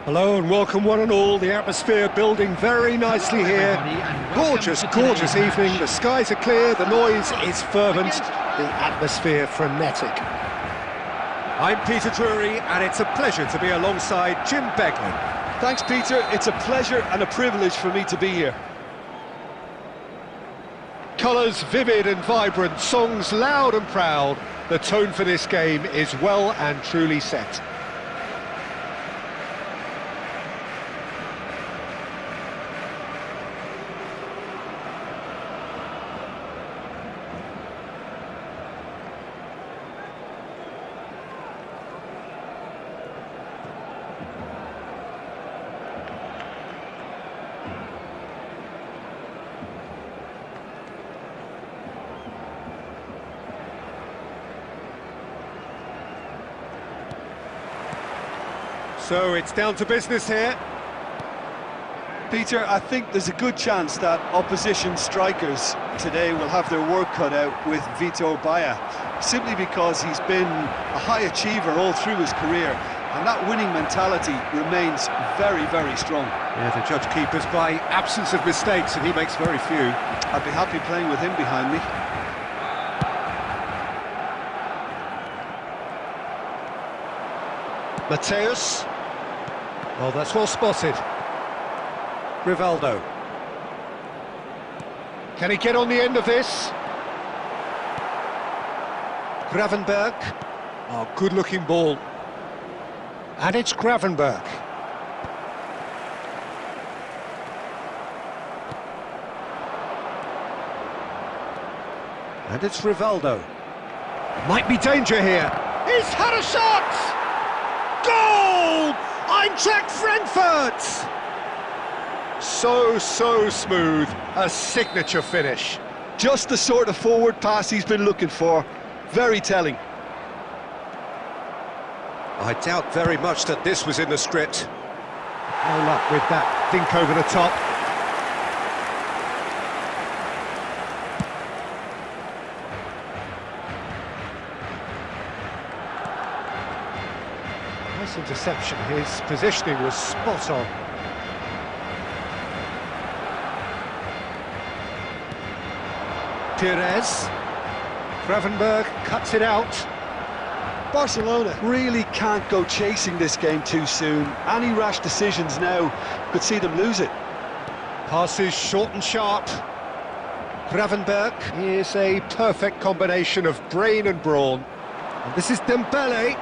Hello and welcome one and all. The atmosphere building very nicely here. Gorgeous, gorgeous evening. The skies are clear, the noise is fervent, the atmosphere frenetic. I'm Peter Drury and it's a pleasure to be alongside Jim Beglin. Thanks, Peter. It's a pleasure and a privilege for me to be here. Colours vivid and vibrant, songs loud and proud. The tone for this game is well and truly set. So it's down to business here. Peter, I think there's a good chance that opposition strikers today will have their work cut out with Vitor Baia, simply because he's been a high achiever all through his career, and that winning mentality remains very, very strong. Yeah, the judge keepers by absence of mistakes, and he makes very few. I'd be happy playing with him behind me. Mateus. Oh, that's well spotted. Rivaldo. Can he get on the end of this? Gravenberg. Oh, good-looking ball. And it's Gravenberg. And it's Rivaldo. Might be danger here. He's had a shot! Goal! Eintracht Frankfurt! So smooth, a signature finish. Just the sort of forward pass he's been looking for. Very telling. I doubt very much that this was in the script. No luck with that dink over the top. Nice interception, his positioning was spot on. Pires. Gravenberg cuts it out. Barcelona really can't go chasing this game too soon. Any rash decisions now could see them lose it. Passes short and sharp. Gravenberg is a perfect combination of brain and brawn. And this is Dembele.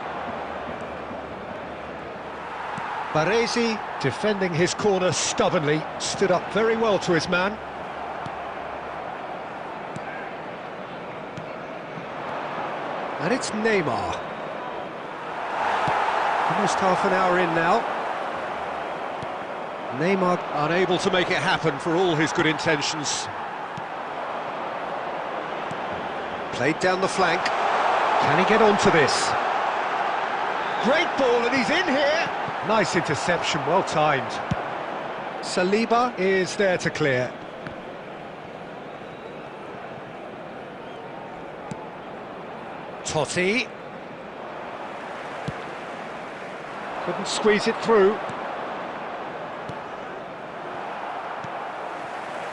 Baresi, defending his corner stubbornly, stood up very well to his man. And it's Neymar. Almost half an hour in now. Neymar unable to make it happen for all his good intentions. Played down the flank. Can he get onto this? Great ball and he's in here! Nice interception, well timed. Saliba is there to clear. Totti. Couldn't squeeze it through.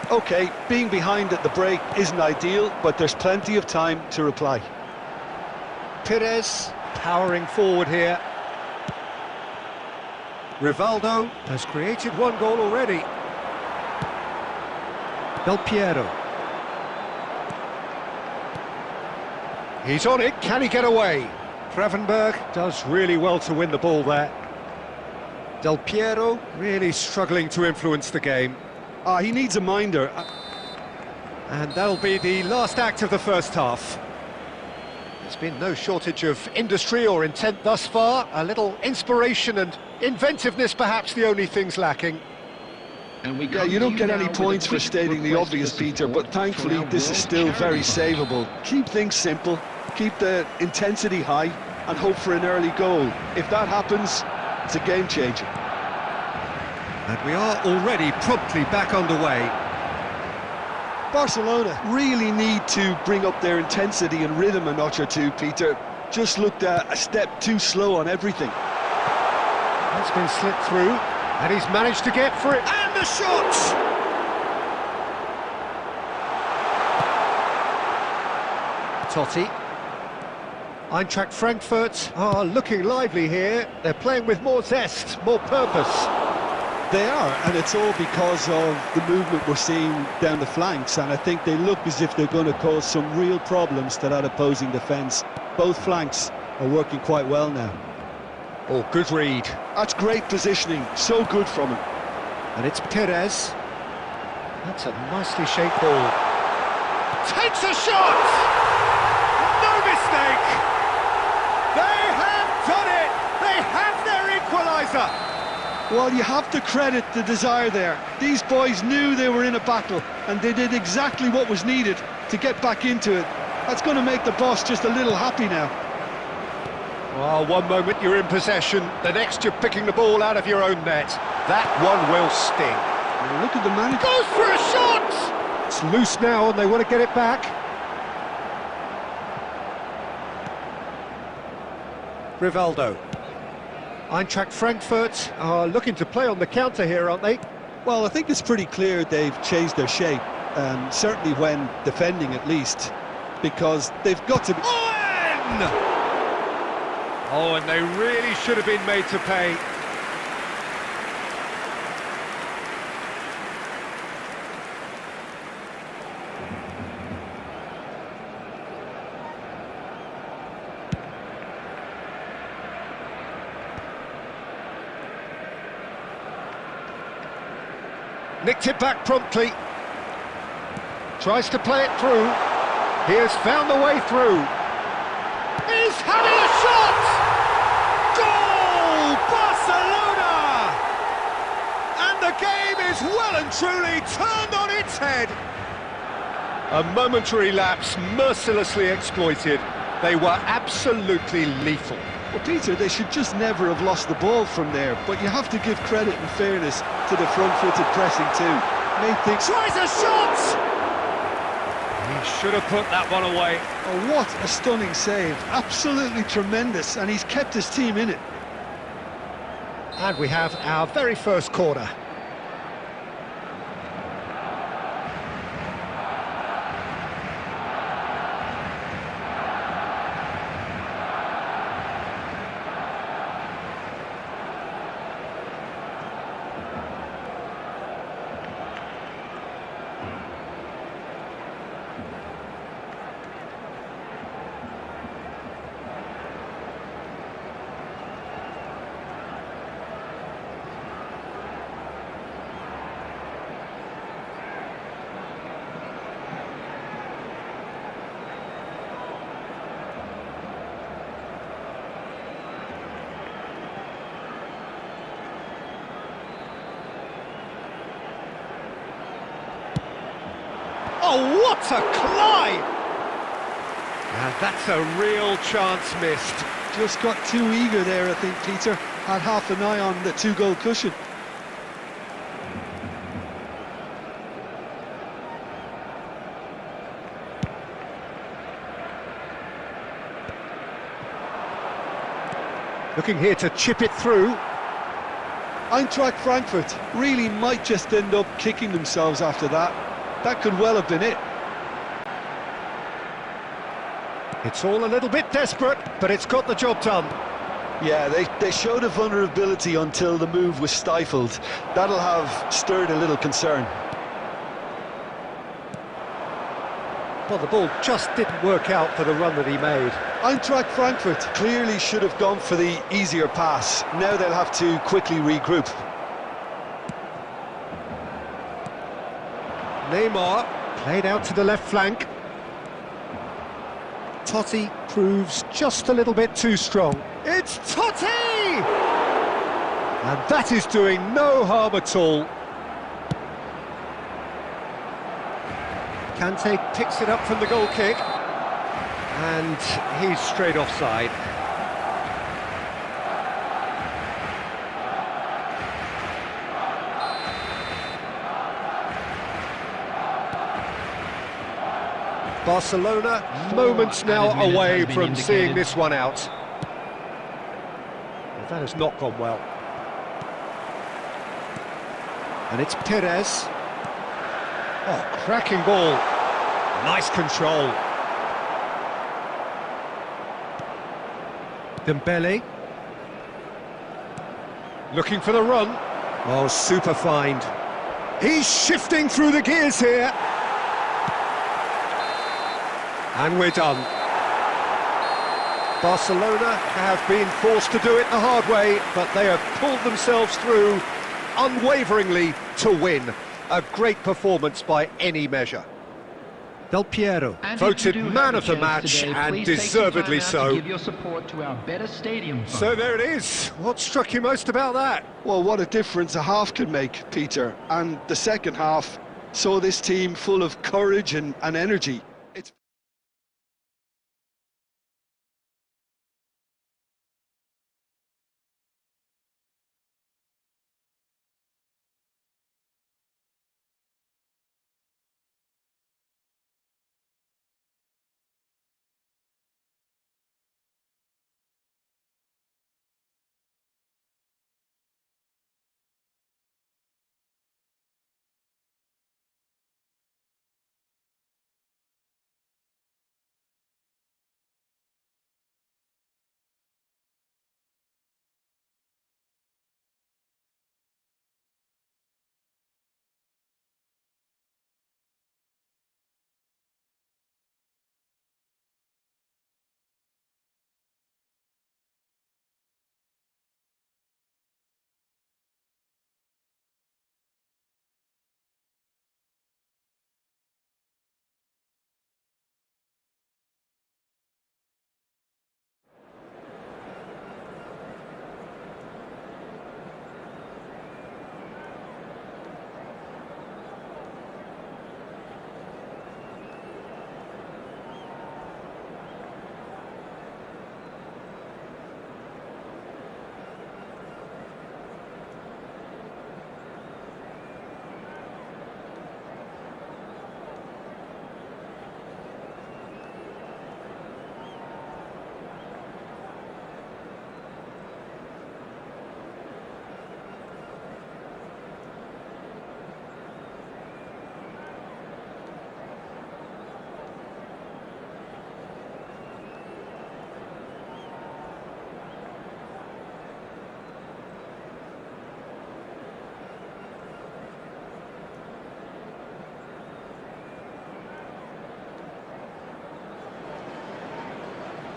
OK, being behind at the break isn't ideal, but there's plenty of time to reply. Pires powering forward here. Rivaldo has created one goal already. Del Piero. He's on it, can he get away? Gravenberg does really well to win the ball there. Del Piero really struggling to influence the game. He needs a minder. And that'll be the last act of the first half. There's been no shortage of industry or intent thus far. A little inspiration and inventiveness perhaps the only things lacking. Yeah, you don't get any points for stating the obvious, Peter, but thankfully this is still very savable. Keep things simple, keep the intensity high, and hope for an early goal. If that happens, it's a game changer. And we are already promptly back underway. Barcelona really need to bring up their intensity and rhythm a notch or two, Peter. Just looked a step too slow on everything. That's been slipped through, and he's managed to get for it. And the shot! Totti. Eintracht Frankfurt are looking lively here. They're playing with more zest, more purpose. They are, and it's all because of the movement we're seeing down the flanks, and I think they look as if they're going to cause some real problems to that opposing defence. Both flanks are working quite well now. Oh, good read. That's great positioning, so good from him. And it's Perez. That's a nicely shaped ball. Takes a shot! No mistake! They have done it! They have their equaliser! Well, you have to credit the desire there. These boys knew they were in a battle, and they did exactly what was needed to get back into it. That's going to make the boss just a little happy now. Well, one moment you're in possession, the next you're picking the ball out of your own net. That one will sting. Well, look at the manager. Goes for a shot! It's loose now and they want to get it back. Rivaldo. Eintracht Frankfurt are looking to play on the counter here, aren't they? Well, I think it's pretty clear they've changed their shape, certainly when defending at least, because they've got to be... Oh, and they really should have been made to pay. Nicked it back promptly. Tries to play it through. He has found the way through. He's having a shot! Goal! Barcelona! And the game is well and truly turned on its head. A momentary lapse mercilessly exploited. They were absolutely lethal. Well, Peter, they should just never have lost the ball from there, but you have to give credit and fairness to the front-footed pressing too. Made things... Tries a shot! He should have put that one away. Oh, what a stunning save. Absolutely tremendous, and he's kept his team in it. And we have our very first corner. Oh, what a climb! And that's a real chance missed. Just got too eager there, I think, Peter. Had half an eye on the two-goal cushion. Looking here to chip it through. Eintracht Frankfurt really might just end up kicking themselves after that. That could well have been it. It's all a little bit desperate, but it's got the job done. Yeah, they showed a vulnerability until the move was stifled. That'll have stirred a little concern. Well, the ball just didn't work out for the run that he made. Eintracht Frankfurt clearly should have gone for the easier pass. Now they'll have to quickly regroup. Neymar played out to the left flank. Totti proves just a little bit too strong. It's Totti! And that is doing no harm at all. Kante picks it up from the goal kick. And he's straight offside. Barcelona, moments now away from seeing this one out. Well, that has not gone well. And it's Perez. Oh, cracking ball. Nice control. Dembele. Looking for the run. Oh, super find. He's shifting through the gears here. And we're done. Barcelona have been forced to do it the hard way, but they have pulled themselves through unwaveringly to win. A great performance by any measure. Del Piero, voted man of the match, today, and deservedly so. Give your support to our better stadium fund. So there it is. What struck you most about that? Well, what a difference a half can make, Peter. And the second half saw this team full of courage and energy. It's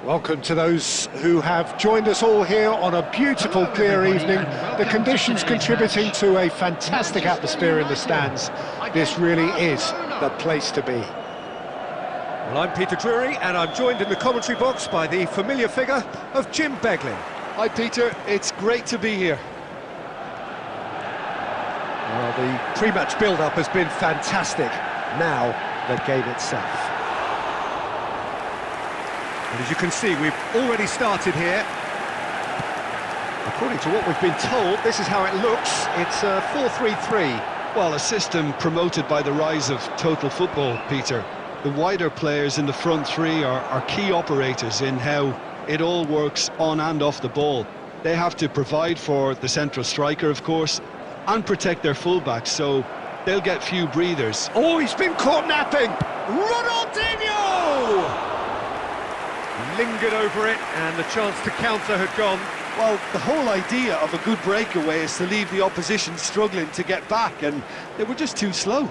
Welcome to those who have joined us all here on a beautiful, clear evening. The conditions contributing to a fantastic atmosphere in the stands. This really is the place to be. Well, I'm Peter Drury, and I'm joined in the commentary box by the familiar figure of Jim Beglin. Hi, Peter. It's great to be here. Well, the pre-match build-up has been fantastic. Now, the game itself. And as you can see, we've already started here. According to what we've been told, this is how it looks. It's a 4-3-3. Well, a system promoted by the rise of total football, Peter. The wider players in the front three are key operators in how it all works on and off the ball. They have to provide for the central striker, of course, and protect their fullbacks, so they'll get few breathers. Oh, he's been caught napping! Ronaldinho! Lingered over it, and the chance to counter had gone. Well, the whole idea of a good breakaway is to leave the opposition struggling to get back, and they were just too slow.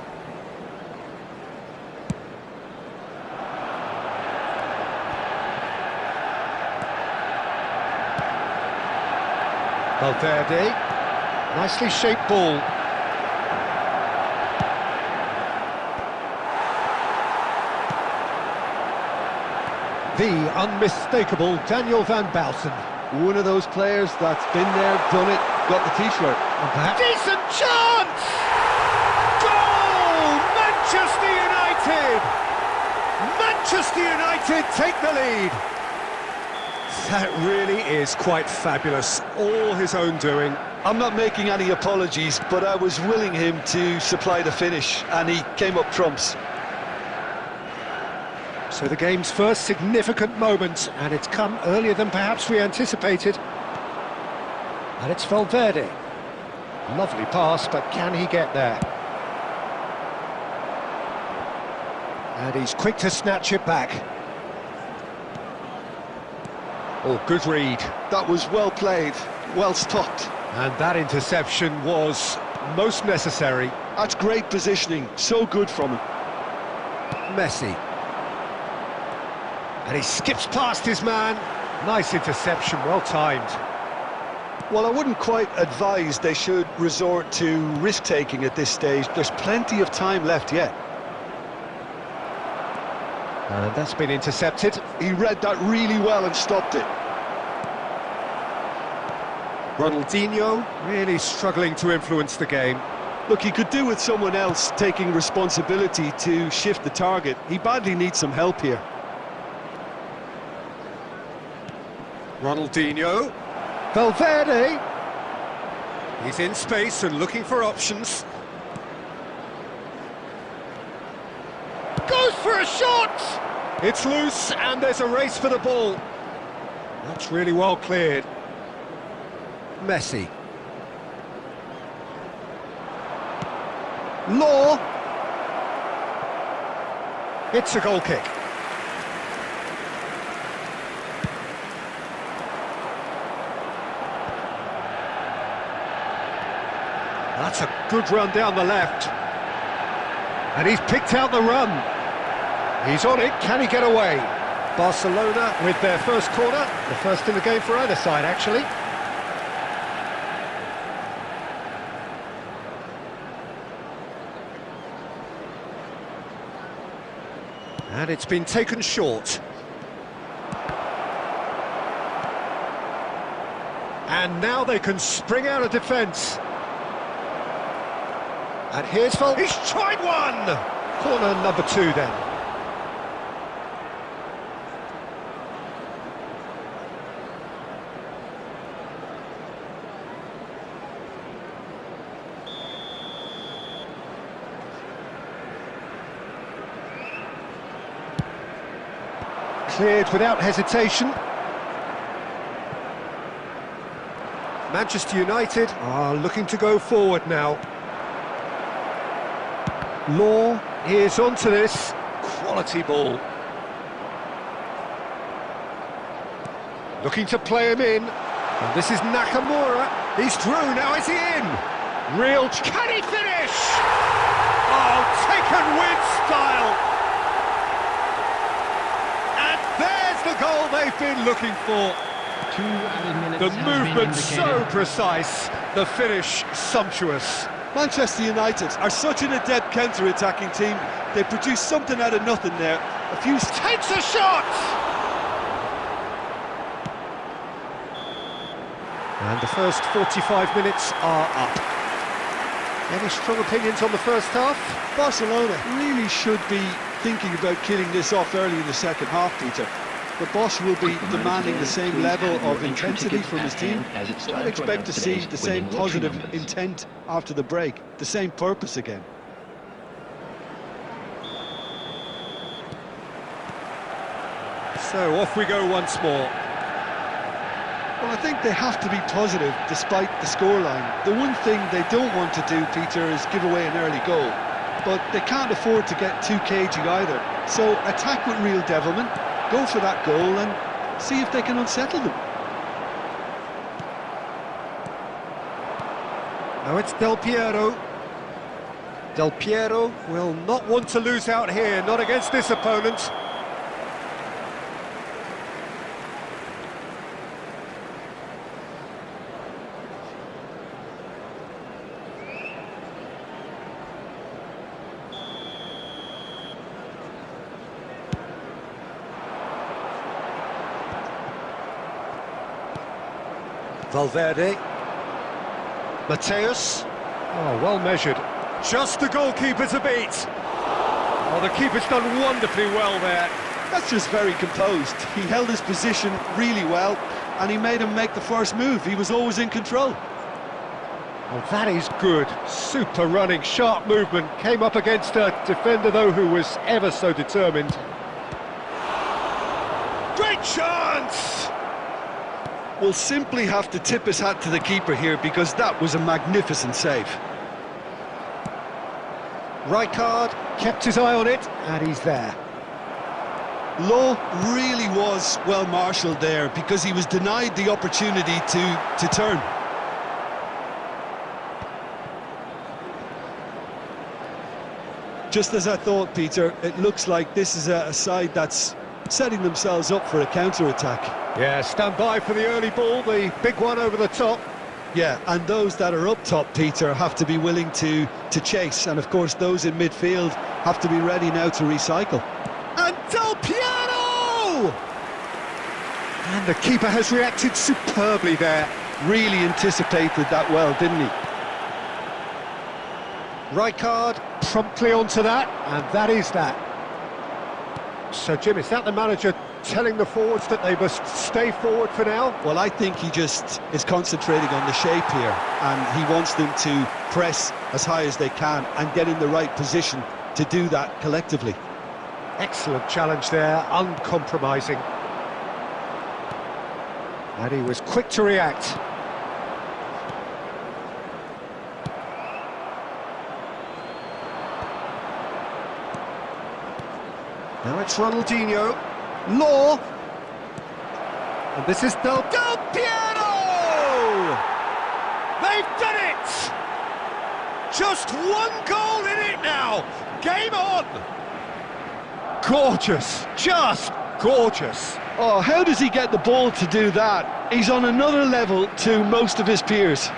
Valverde, nicely shaped ball. The unmistakable Daniel van Baalsen. One of those players that's been there, done it, got the t-shirt. Decent chance! Goal! Manchester United! Manchester United take the lead. That really is quite fabulous. All his own doing. I'm not making any apologies, but I was willing him to supply the finish, and he came up trumps. So the game's first significant moment, and it's come earlier than perhaps we anticipated. And it's Valverde. Lovely pass, but can he get there? And he's quick to snatch it back. Oh, good read. That was well played, well stopped. And that interception was most necessary. That's great positioning, so good from him. Messi. And he skips past his man. Nice interception, well timed. Well, I wouldn't quite advise they should resort to risk-taking at this stage. There's plenty of time left yet. And that's been intercepted. He read that really well and stopped it. Ronaldinho really struggling to influence the game. Look, he could do with someone else taking responsibility to shift the target. He badly needs some help here. Ronaldinho. Valverde. He's in space and looking for options. Goes for a shot! It's loose and there's a race for the ball. That's really well cleared. Messi. Law. It's a goal kick. That's a good run down the left. And he's picked out the run. He's on it, can he get away? Barcelona with their first corner, the first in the game for either side, actually. And it's been taken short. And now they can spring out of defence. And here's Fabio. He's tried one! Corner number 2 then. Cleared without hesitation. Manchester United are looking to go forward now. Law is onto this. Quality ball. Looking to play him in. And this is Nakamura. He's through, now is he in? Real... Can he finish? Oh, taken with style. There's the goal they've been looking for. 2 added minutes. The movement so precise, the finish sumptuous. Manchester United are such an adept counter-attacking team. They produce something out of nothing there. Takes a shot! And the first 45 minutes are up. Any strong opinions on the first half? Barcelona really should be thinking about killing this off early in the second half, Peter. The boss will be demanding the same level of intensity from his team. I'd expect to see the same positive intent after the break, the same purpose again. So off we go once more. Well, I think they have to be positive despite the scoreline. The one thing they don't want to do, Peter, is give away an early goal. But they can't afford to get too cagey either. So attack with real devilment, go for that goal and see if they can unsettle them. Now it's Del Piero. Del Piero will not want to lose out here, not against this opponent. Valverde. Mateus. Oh, well measured. Just the goalkeeper to beat. Oh, the keeper's done wonderfully well there. That's just very composed. He held his position really well, and he made him make the first move. He was always in control. Well, that is good. Super running, sharp movement. Came up against a defender, though, who was ever so determined. Great chance! will simply have to tip his hat to the keeper here because that was a magnificent save. Rijkaard kept his eye on it, and he's there. Law really was well marshalled there because he was denied the opportunity to turn. Just as I thought, Peter, it looks like this is a side that's setting themselves up for a counter-attack. Yeah, stand by for the early ball, the big one over the top. Yeah, and those that are up top, Peter, have to be willing to chase, and of course those in midfield have to be ready now to recycle. And Del Piero! And the keeper has reacted superbly there. Really anticipated that well, didn't he? Rijkaard promptly onto that, and that is that. So, Jim, is that the manager telling the forwards that they must stay forward for now? Well, I think he just is concentrating on the shape here, and he wants them to press as high as they can and get in the right position to do that collectively. Excellent challenge there, uncompromising. And he was quick to react. Now it's Ronaldinho. Law. And this is Del Piero! They've done it! Just one goal in it now. Game on! Gorgeous, just gorgeous. Oh, how does he get the ball to do that? He's on another level to most of his peers.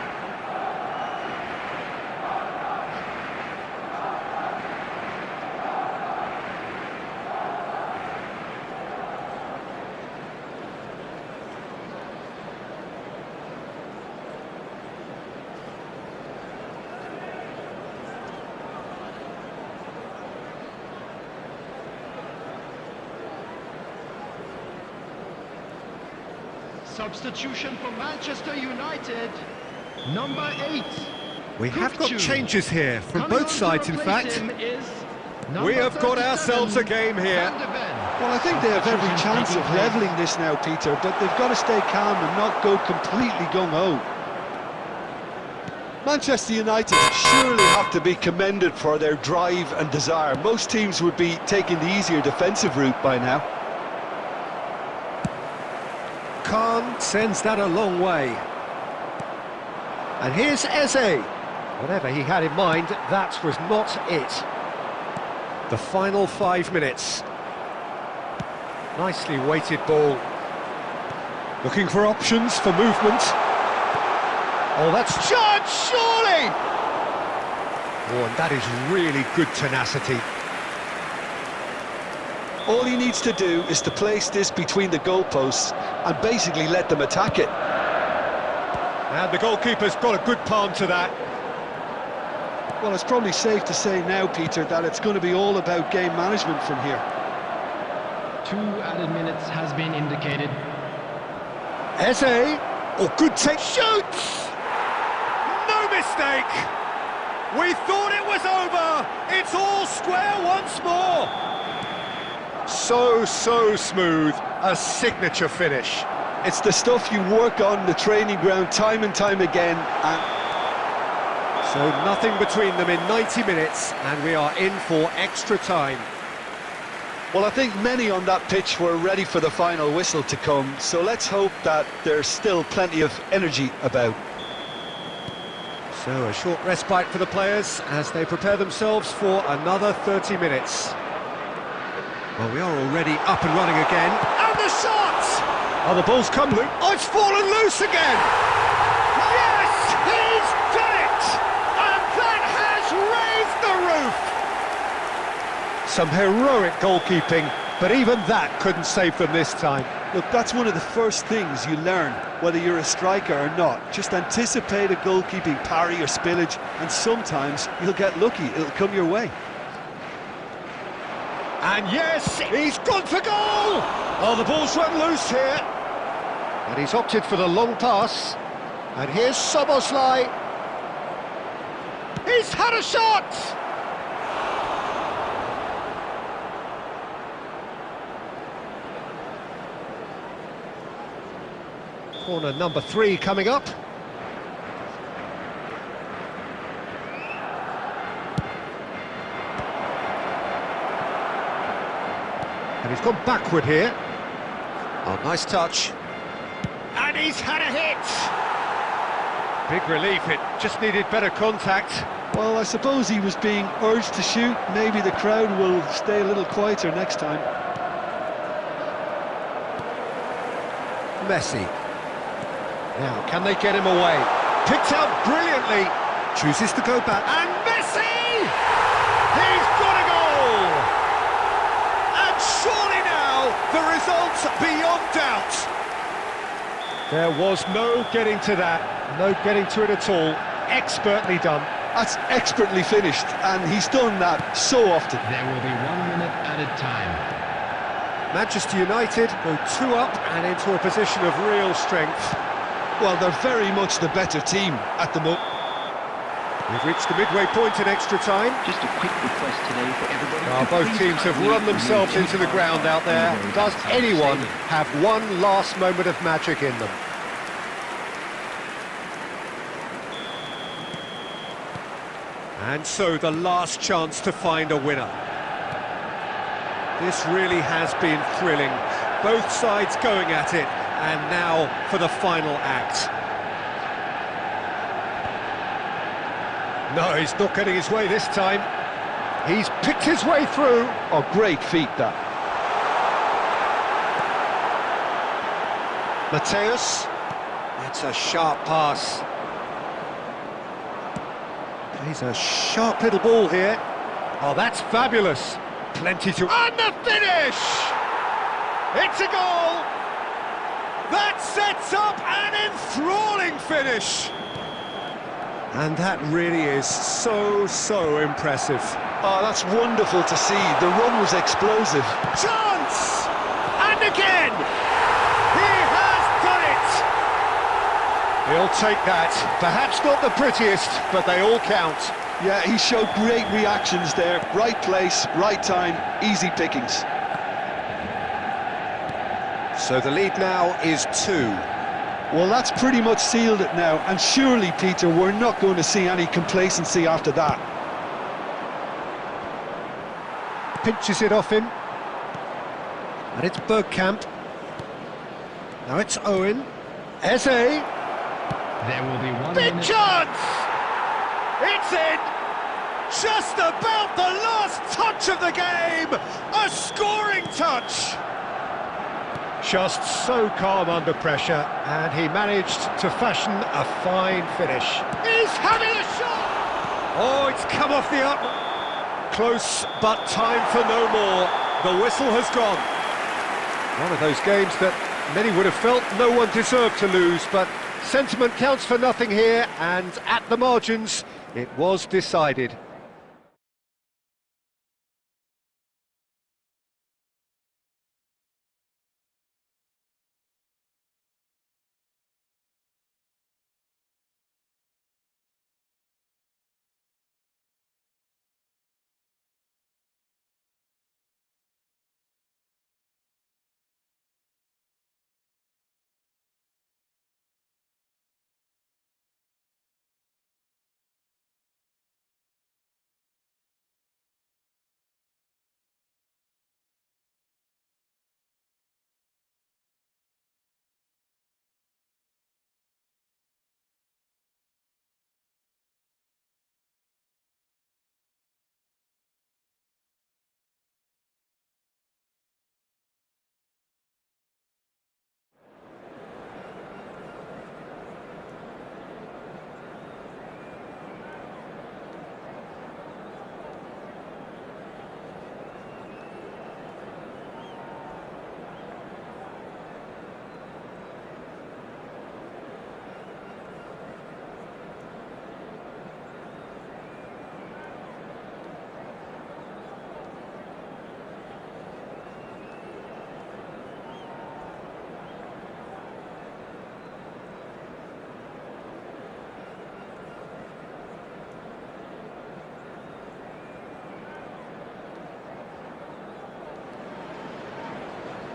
Substitution for Manchester United, number 8. We have got changes here from both sides, in fact. We have got ourselves a game here. Well, I think they have every chance of levelling this now, Peter, but they've got to stay calm and not go completely gung-ho. Manchester United surely have to be commended for their drive and desire. Most teams would be taking the easier defensive route by now. Khan sends that a long way. And here's Eze. Whatever he had in mind, that was not it. The final 5 minutes. Nicely weighted ball. Looking for options for movement. Oh, that's charged, surely! Oh, and that is really good tenacity. All he needs to do is to place this between the goalposts and basically let them attack it. And the goalkeeper's got a good palm to that. Well, it's probably safe to say now, Peter, that it's going to be all about game management from here. 2 added minutes has been indicated. Eze, good take, shoots! No mistake! We thought it was over! It's all square once more! So smooth, a signature finish. It's the stuff you work on the training ground time and time again, and so nothing between them in 90 minutes, and we are in for extra time. Well, I think many on that pitch were ready for the final whistle to come, so let's hope that there's still plenty of energy about. So a short respite for the players as they prepare themselves for another 30 minutes. Well, we are already up and running again. And the shot! Oh, the ball's come loose. Oh, it's fallen loose again! Yes! He's done it! And that has raised the roof! Some heroic goalkeeping, but even that couldn't save them this time. Look, that's one of the first things you learn, whether you're a striker or not. Just anticipate a goalkeeping parry or spillage, and sometimes you'll get lucky. It'll come your way. And yes, he's gone for goal! Oh, the ball's run loose here. And he's opted for the long pass. And here's Szoboszlai. He's had a shot! Corner number 3 coming up. And he's gone backward here. Oh, nice touch. And he's had a hit! Big relief, it just needed better contact. Well, I suppose he was being urged to shoot. Maybe the crowd will stay a little quieter next time. Messi. Now, can they get him away? Picked out brilliantly. Chooses to go back. And Messi! He's got a goal! And surely now, the result's beyond doubt. There was no getting to that. No getting to it at all. Expertly done. That's expertly finished, and he's done that so often. There will be 1 minute added time. Manchester United go 2 up and into a position of real strength. Well, they're very much the better team at the moment. We've reached the midway point in extra time. Just a quick request today for everybody. Both teams have run themselves into the ground out there. Does anyone have one last moment of magic in them? And so the last chance to find a winner. This really has been thrilling. Both sides going at it, and now for the final act. No, he's not getting his way this time. He's picked his way through. Oh, great feat, that. Mateus. It's a sharp pass. He's a sharp little ball here. Oh, that's fabulous. Plenty to... And the finish! It's a goal! That sets up an enthralling finish! And that really is so impressive. Oh, that's wonderful to see. The run was explosive. Chance! And again! He has done it! He'll take that. Perhaps not the prettiest, but they all count. Yeah, he showed great reactions there. Right place, right time, easy pickings. So the lead now is 2. Well, that's pretty much sealed it now, and surely, Peter, we're not going to see any complacency after that. Pinches it off him. And it's Bergkamp. Now it's Owen. Eze. There will be 1 Big minute. chance! It's in! Just about the last touch of the game! A scoring touch! Just so calm under pressure, and he managed to fashion a fine finish. He's having a shot! Oh, it's come off the up. Close, but time for no more. The whistle has gone. One of those games that many would have felt no one deserved to lose, but sentiment counts for nothing here, and at the margins, it was decided.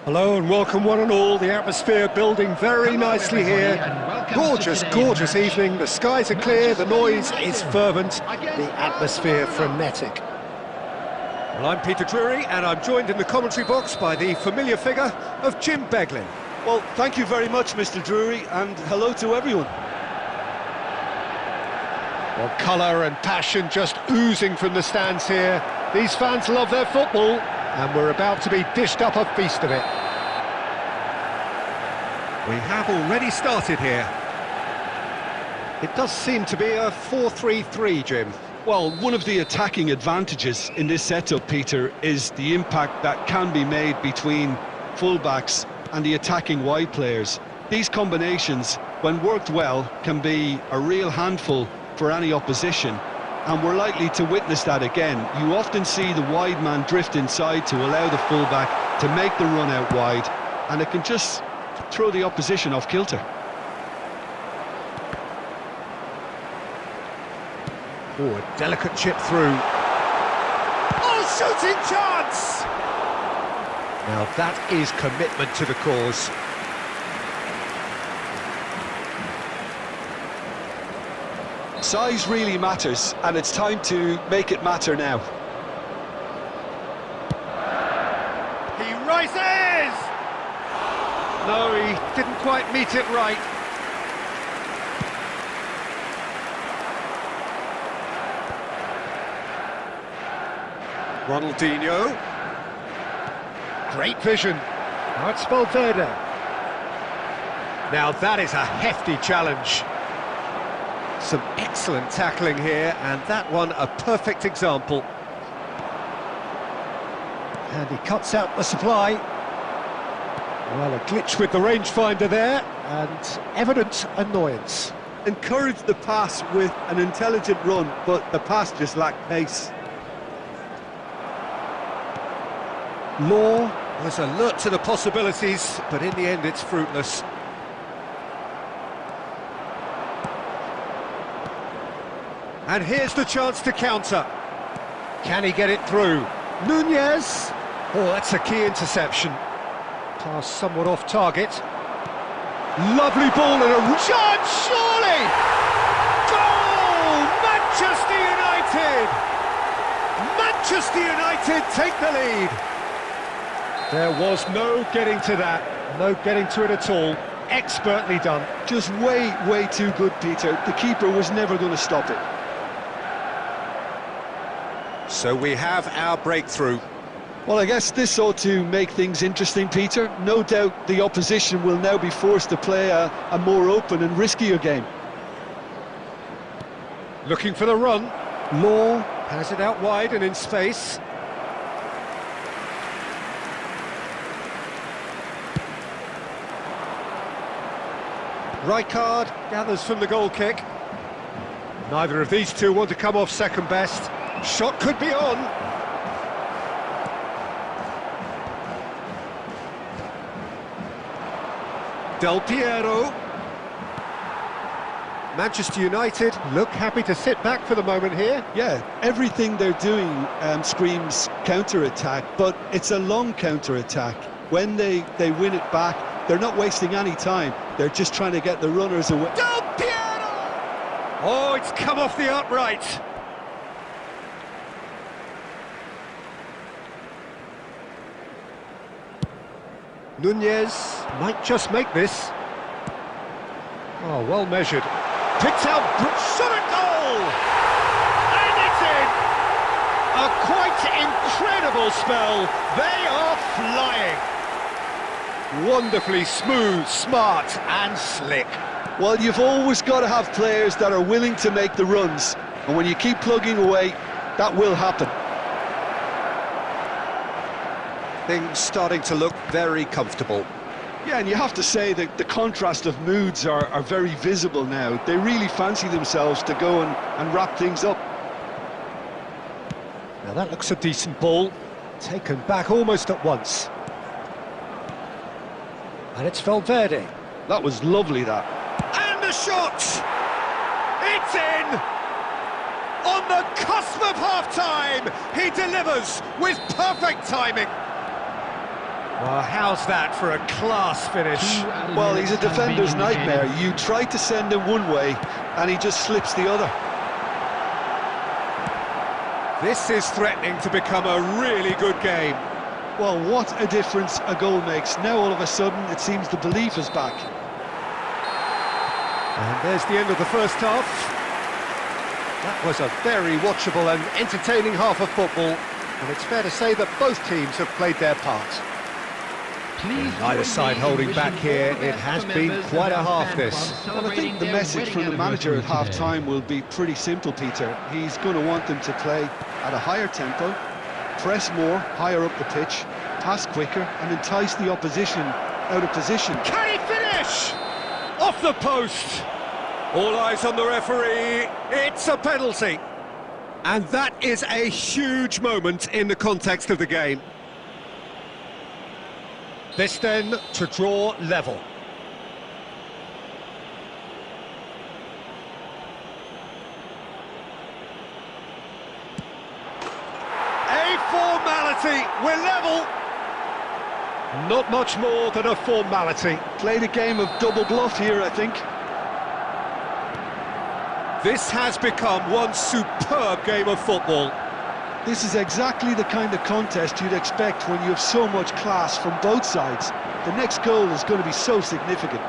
Hello and welcome one and all. The atmosphere building very nicely here. Gorgeous, gorgeous evening. The skies are clear, the noise is fervent, the atmosphere frenetic. Well, I'm Peter Drury and I'm joined in the commentary box by the familiar figure of Jim Beglin. Well, thank you very much, Mr. Drury, and hello to everyone. Well, colour and passion just oozing from the stands here. These fans love their football, and we're about to be dished up a feast of it. We have already started here. It does seem to be a 4-3-3, Jim. Well, one of the attacking advantages in this setup, Peter, is the impact that can be made between fullbacks and the attacking wide players. These combinations, when worked well, can be a real handful for any opposition, and we're likely to witness that again. You often see the wide man drift inside to allow the fullback to make the run out wide, and it can just throw the opposition off kilter. Oh, a delicate chip through. Oh, shooting chance! Now that is commitment to the cause. Size really matters, and it's time to make it matter now. He rises! No, he didn't quite meet it right. Ronaldinho. Great vision. Now it's Valverde. Now that is a hefty challenge. Some excellent tackling here, and that one a perfect example. And he cuts out the supply. Well, a glitch with the rangefinder there, and evident annoyance. Encouraged the pass with an intelligent run, but the pass just lacked pace. Law was alert to the possibilities, but in the end it's fruitless. And here's the chance to counter. Can he get it through? Nunez! Oh, that's a key interception. Pass somewhat off target. Lovely ball and a chance, surely! Goal! Manchester United! Manchester United take the lead. There was no getting to that, no getting to it at all. Expertly done. Just way too good, Peter. The keeper was never going to stop it. So we have our breakthrough. Well, I guess this ought to make things interesting, Peter. No doubt the opposition will now be forced to play a more open and riskier game. Looking for the run. Law has it out wide and in space. Rijkaard gathers from the goal kick. Neither of these two want to come off second best. Shot could be on. Del Piero. Manchester United look happy to sit back for the moment here. Yeah, everything they're doing screams counter-attack, but it's a long counter-attack. When they win it back, they're not wasting any time. They're just trying to get the runners away. Del Piero! Oh, it's come off the upright. Nunez might just make this. Oh, well measured. Picked out, shot at goal! And it's in! A quite incredible spell. They are flying. Wonderfully smooth, smart and slick. Well, you've always got to have players that are willing to make the runs. And when you keep plugging away, that will happen. Things starting to look very comfortable. Yeah, and you have to say that the contrast of moods are very visible now. They really fancy themselves to go and wrap things up. Now that looks a decent ball. Taken back almost at once. And it's Valverde. That was lovely, that. And the shot! It's in! On the cusp of half-time, he delivers with perfect timing. Well, how's that for a class finish? Well, he's a defender's nightmare. You try to send him one way, and he just slips the other. This is threatening to become a really good game. Well, what a difference a goal makes. Now, all of a sudden, it seems the belief is back. And there's the end of the first half. That was a very watchable and entertaining half of football. And it's fair to say that both teams have played their part. Neither side holding back here. It has been quite a half, this. Well, I think the message from the manager at half-time will be pretty simple, Peter. He's going to want them to play at a higher tempo, press more, higher up the pitch, pass quicker, and entice the opposition out of position. Can he finish? Off the post! All eyes on the referee. It's a penalty. And that is a huge moment in the context of the game. This then to draw level. A formality, we're level. Not much more than a formality. Played a game of double bluff here, I think. This has become one superb game of football. This is exactly the kind of contest you'd expect when you have so much class from both sides. The next goal is going to be so significant.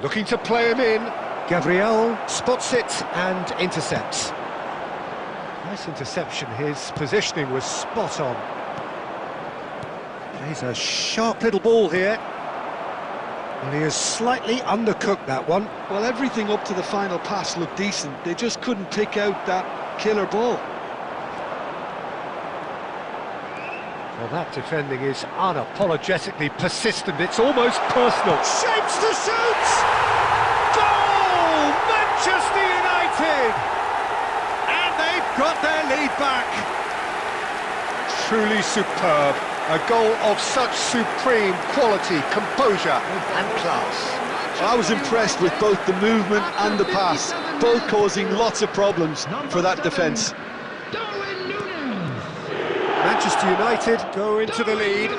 Looking to play him in. Gabriel spots it and intercepts. Nice interception, his positioning was spot on. Plays a sharp little ball here. And he has slightly undercooked that one. Well, everything up to the final pass looked decent. They just couldn't pick out that killer ball. Well, that defending is unapologetically persistent. It's almost personal. Shapes to shoot! Goal! Manchester United! And they've got their lead back. Truly superb. A goal of such supreme quality, composure and class. I was impressed with both the movement and the pass, both causing lots of problems for that defence. Manchester United go into the lead.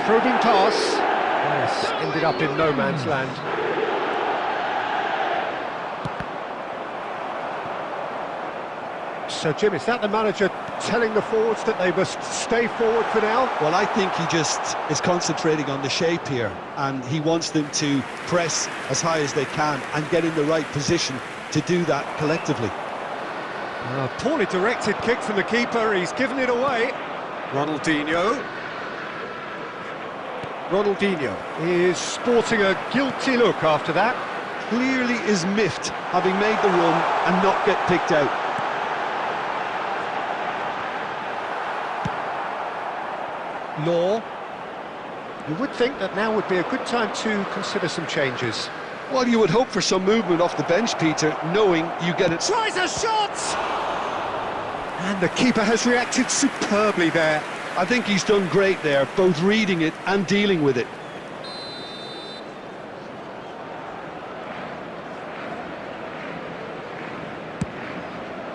Probing pass. Yes, ended up in no man's land. So, Jim, is that the manager telling the forwards that they must stay forward for now? Well, I think he just is concentrating on the shape here, and he wants them to press as high as they can and get in the right position to do that collectively. A poorly directed kick from the keeper, he's given it away. Ronaldinho is sporting a guilty look after that. Clearly is miffed, having made the run and not get picked out. Law. You would think that now would be a good time to consider some changes. Well, you would hope for some movement off the bench, Peter, knowing you get it. Tries a shot! And the keeper has reacted superbly there. I think he's done great there, both reading it and dealing with it.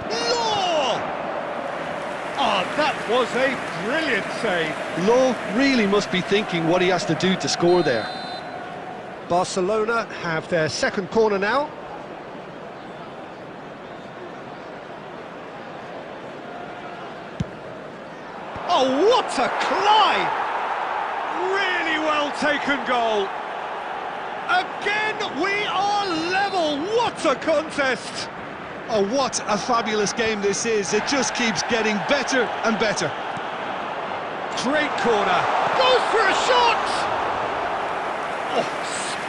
Law! Oh, that was a brilliant save. Law really must be thinking what he has to do to score there. Barcelona have their second corner now. Oh, what a climb! Really well taken goal. Again, we are level. What a contest! Oh, what a fabulous game this is. It just keeps getting better and better. Great corner. Goes for a shot! Oh,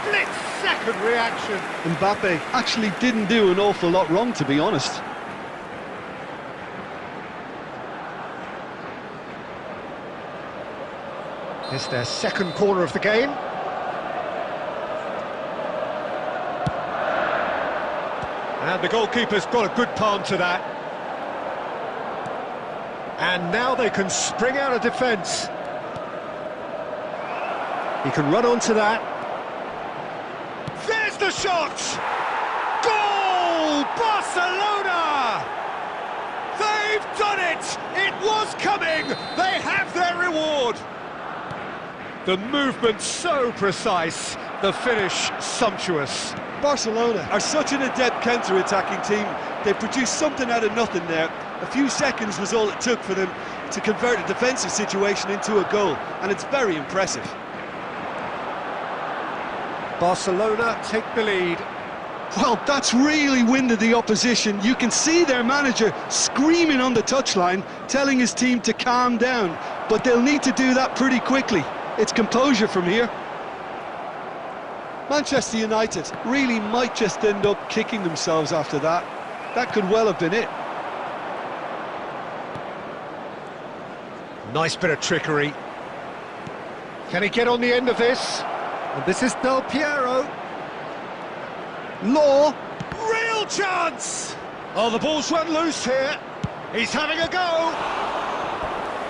split-second reaction. Mbappe actually didn't do an awful lot wrong, to be honest. It's their second corner of the game. And the goalkeeper's got a good palm to that. And now they can spring out of defence. He can run onto that. There's the shot! Goal! Barcelona! They've done it! It was coming! They have their reward! The movement so precise, the finish sumptuous. Barcelona are such an adept counter-attacking team. They produced something out of nothing there. A few seconds was all it took for them to convert a defensive situation into a goal, and it's very impressive. Barcelona take the lead. Well, that's really winded the opposition. You can see their manager screaming on the touchline, telling his team to calm down, but they'll need to do that pretty quickly. It's composure from here. Manchester United really might just end up kicking themselves after that. That could well have been it. Nice bit of trickery. Can he get on the end of this? And this is Del Piero. Law. Real chance! Oh, the ball's run loose here. He's having a go.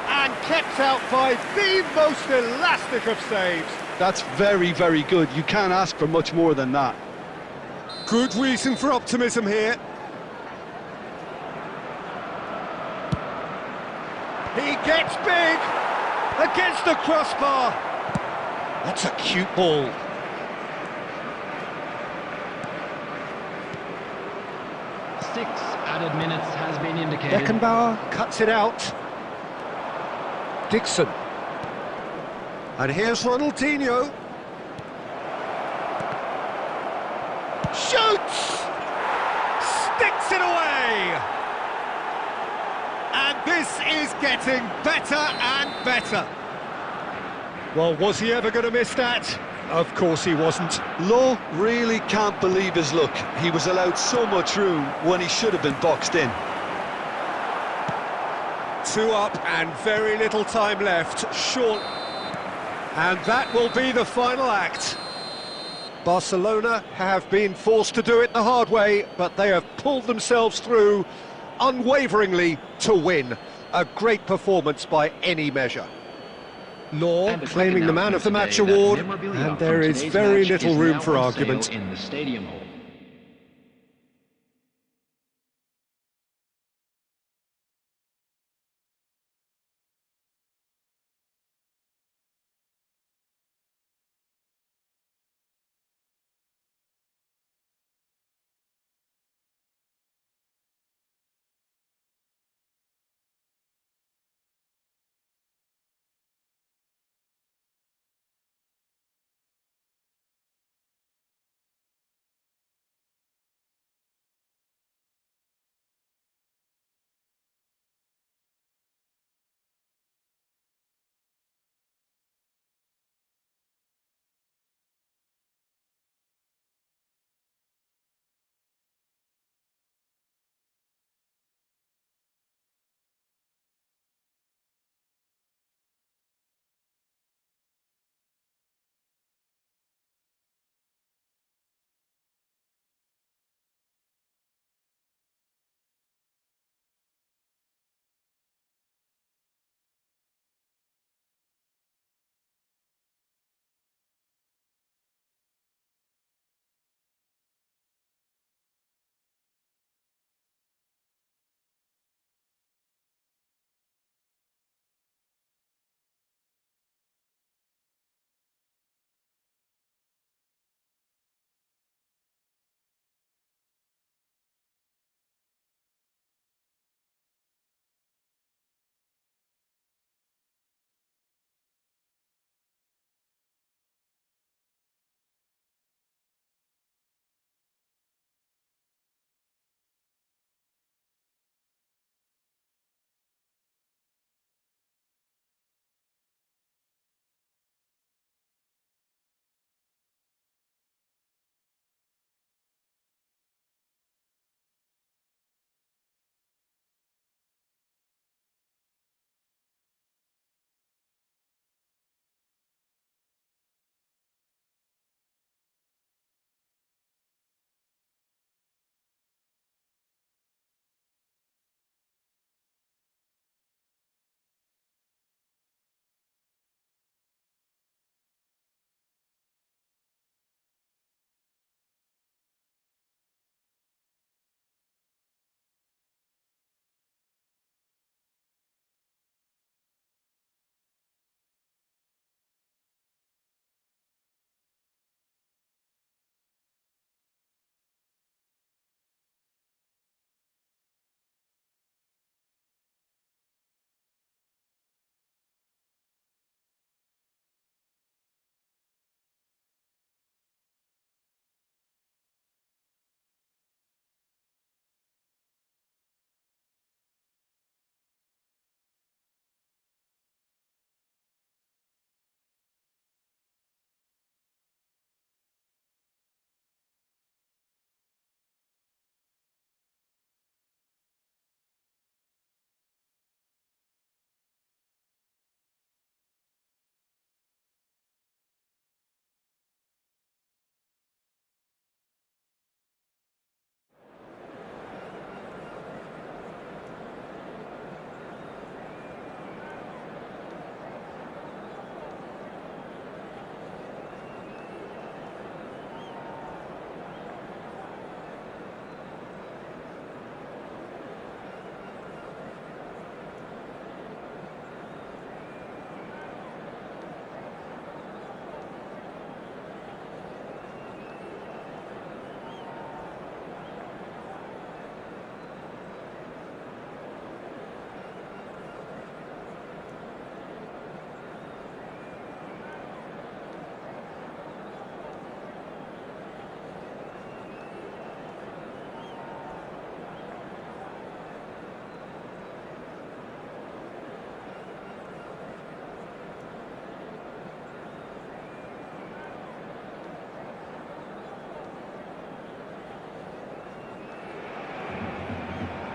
And kept out by the most elastic of saves. That's very, very good. You can't ask for much more than that. Good reason for optimism here. He gets big against the crossbar. That's a cute ball. Six added minutes has been indicated. Beckenbauer cuts it out. Dixon. And here's Ronaldinho. Shoots! Sticks it away! And this is getting better and better. Well, was he ever going to miss that? Of course he wasn't. Law really can't believe his luck. He was allowed so much room when he should have been boxed in. 2 up and very little time left. Short. And that will be the final act. Barcelona have been forced to do it the hard way, but they have pulled themselves through unwaveringly to win. A great performance by any measure. Law claiming the Man of the Match award, and there is very little room for argument. In the stadium hall.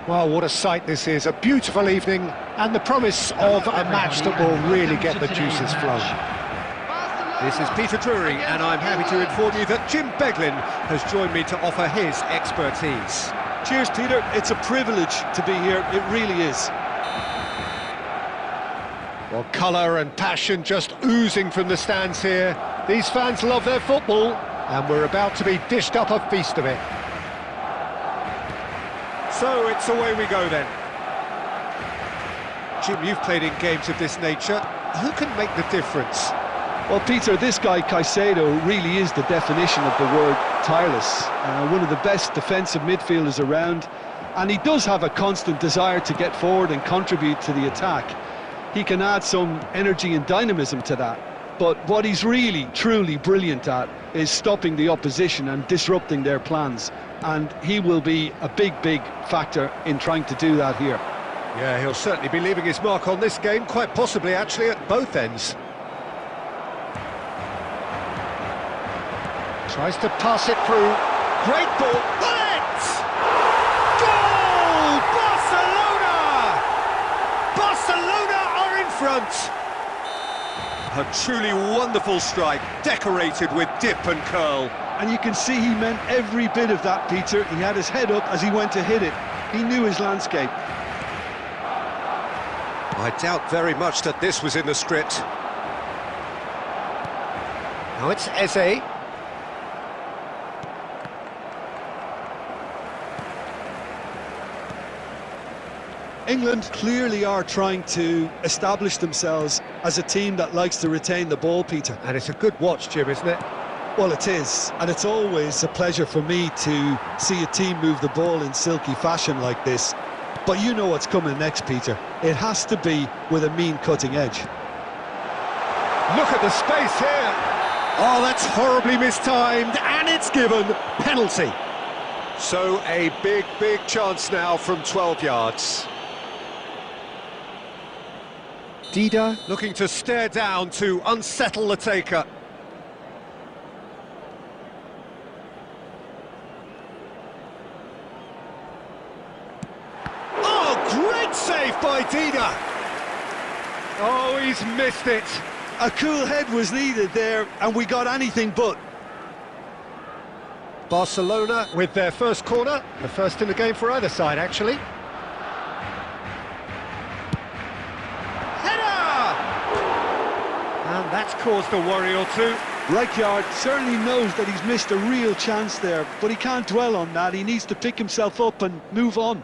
Well, what a sight this is, a beautiful evening, and the promise of a match that will really get the juices flowing. This is Peter Drury, and I'm happy to inform you that Jim Beglin has joined me to offer his expertise. Cheers, Peter. It's a privilege to be here. It really is. Well, colour and passion just oozing from the stands here. These fans love their football, and we're about to be dished up a feast of it. So it's away we go then. Jim, you've played in games of this nature. Who can make the difference? Well, Peter, this guy Caicedo really is the definition of the word tireless. One of the best defensive midfielders around, and he does have a constant desire to get forward and contribute to the attack. He can add some energy and dynamism to that, but what he's really, truly brilliant at is stopping the opposition and disrupting their plans, and he will be a big, big factor in trying to do that here. Yeah, he'll certainly be leaving his mark on this game, quite possibly actually at both ends. Tries to pass it through. Great ball. Bullet! Goal! Barcelona! Barcelona are in front. A truly wonderful strike, decorated with dip and curl. And you can see he meant every bit of that, Peter. He had his head up as he went to hit it. He knew his landscape. I doubt very much that this was in the script. Now it's Eze. England clearly are trying to establish themselves as a team that likes to retain the ball, Peter. And it's a good watch, Jim, isn't it? Well, it is, and it's always a pleasure for me to see a team move the ball in silky fashion like this. But you know what's coming next, Peter. It has to be with a mean cutting edge. Look at the space here. Oh, that's horribly mistimed, and it's given penalty. So a big, big chance now from 12 yards. Dida. Looking to stare down to unsettle the taker. Oh, great save by Dida. Oh, he's missed it. A cool head was needed there, and we got anything but. Barcelona with their first corner, the first in the game for either side, actually. And that's caused a worry or two. Rijkaard certainly knows that he's missed a real chance there, but he can't dwell on that. He needs to pick himself up and move on.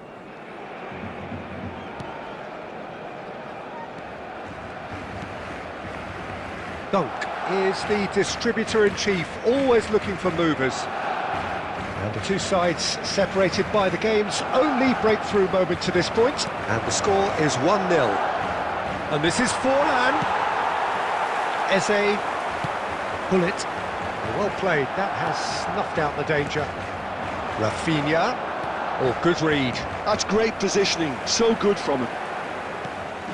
Dunk is the distributor-in-chief, always looking for movers. And the two sides separated by the game's only breakthrough moment to this point. And the score is 1-0. And this is Forlan. Eze, bullet, well played, that has snuffed out the danger. Rafinha, good read. That's great positioning, so good from him.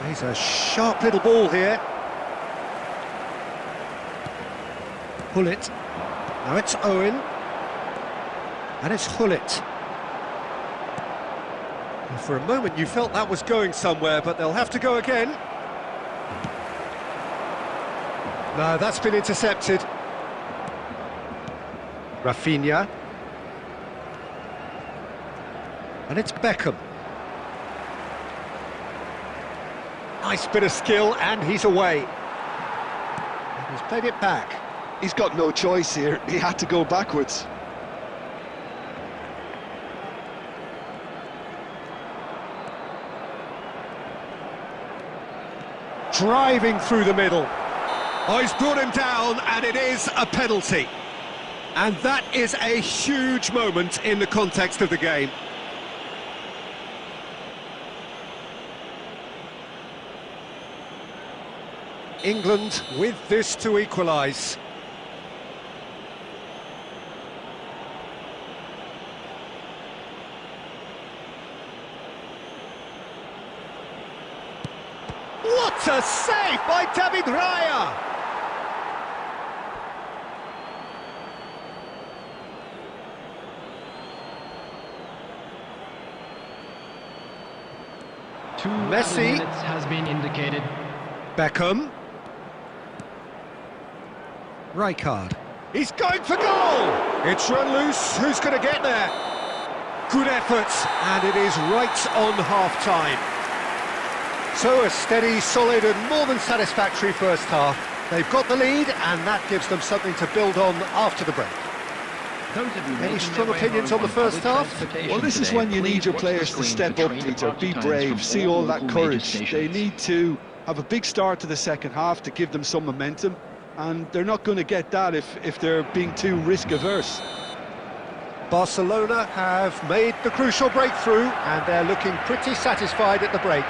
He's a sharp little ball here. Hullet, now it's Owen, and it's Hullet. Well, for a moment you felt that was going somewhere, but they'll have to go again. No, that's been intercepted. Rafinha. And it's Beckham. Nice bit of skill, and he's away. And he's played it back. He's got no choice here. He had to go backwards. Driving through the middle. Oh, he's brought him down, and it is a penalty. And that is a huge moment in the context of the game. England with this to equalise. What a save by David Raya! 2 Messi. added minutes has been indicated. Beckham. Rijkaard. He's going for goal! It's run loose, who's going to get there? Good effort, and it is right on half-time. So a steady, solid and more than satisfactory first half. They've got the lead, and that gives them something to build on after the break. Any strong opinions on the first half? Well, this is when you need your players to step up, Peter. Be brave, see all that courage. They need to have a big start to the second half to give them some momentum, and they're not going to get that if they're being too risk-averse. Barcelona have made the crucial breakthrough, and they're looking pretty satisfied at the break.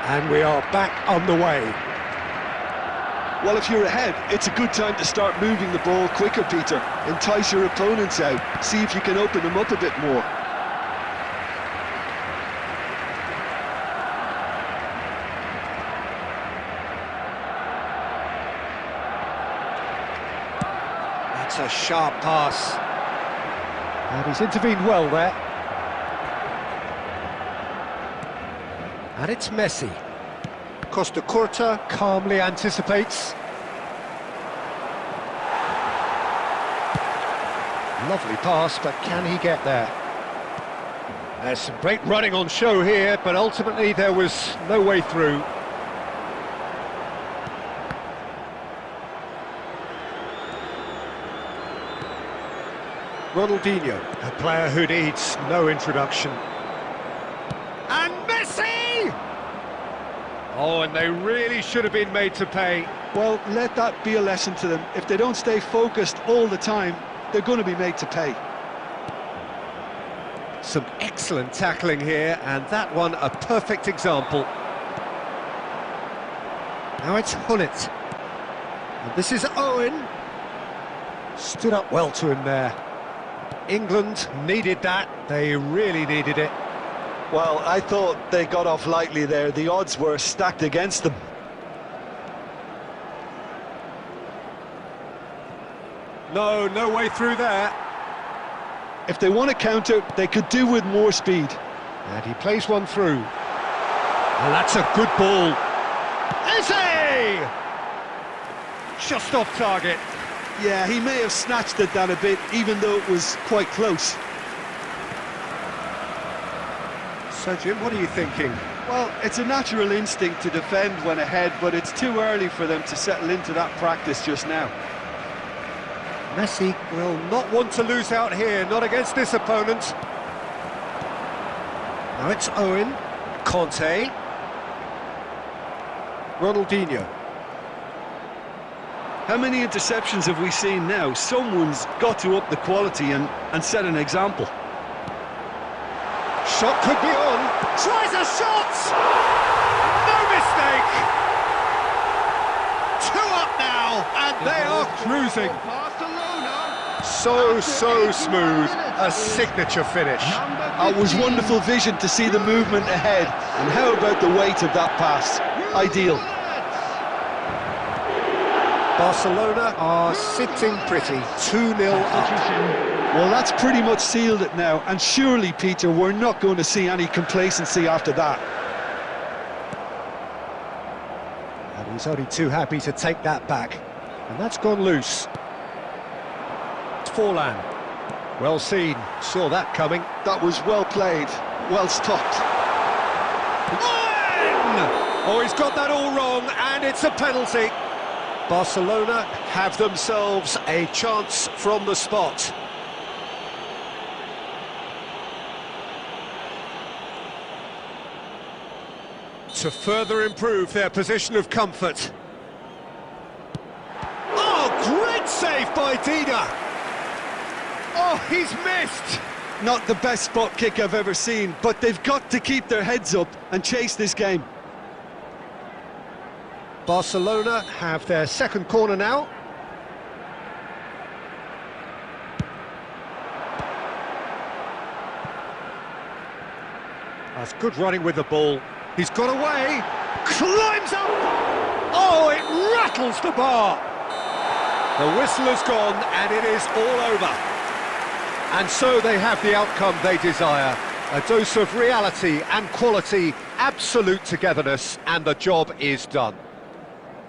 And we are back on the way. Well, if you're ahead, it's a good time to start moving the ball quicker, Peter. Entice your opponents out, see if you can open them up a bit more. That's a sharp pass. And he's intervened well there. And it's Messi. Costa Curta calmly anticipates. Lovely pass, but can he get there? There's some great running on show here, but ultimately there was no way through. Ronaldinho, a player who needs no introduction. And Messi! Oh, and they really should have been made to pay. Well, let that be a lesson to them. If they don't stay focused all the time, they're going to be made to pay. Some excellent tackling here, and that one a perfect example. Now it's Hullet. And this is Owen. Stood up well to him there. England needed that, they really needed it. Well, I thought they got off lightly there. The odds were stacked against them. No way through there. If they want to counter, they could do with more speed. And he plays one through. And that's a good ball. Eze! Just off target. Yeah, he may have snatched at that a bit, even though it was quite close. So, Jim, what are you thinking? Well, it's a natural instinct to defend when ahead, but it's too early for them to settle into that practice just now. Messi will not want to lose out here, not against this opponent. Now it's Owen, Conte, Ronaldinho. How many interceptions have we seen now? Someone's got to up the quality and set an example. Shot could be on. Tries a shot! No mistake! 2 up now, and they are cruising. So smooth. A signature finish. It was wonderful vision to see the movement ahead. And how about the weight of that pass? Ideal. Barcelona are sitting pretty, 2-0 up. Well, that's pretty much sealed it now, and surely, Peter, we're not going to see any complacency after that. And he's only too happy to take that back. And that's gone loose. Forlan. Well seen, saw that coming. That was well played, well stopped. Oh, he's got that all wrong, and it's a penalty. Barcelona have themselves a chance from the spot. To further improve their position of comfort. Oh, great save by Dida! Oh, he's missed! Not the best spot kick I've ever seen, but they've got to keep their heads up and chase this game. Barcelona have their second corner now. That's good running with the ball. He's got away, climbs up! Oh, it rattles the bar! The whistle has gone and it is all over. And so they have the outcome they desire. A dose of reality and quality, absolute togetherness, and the job is done.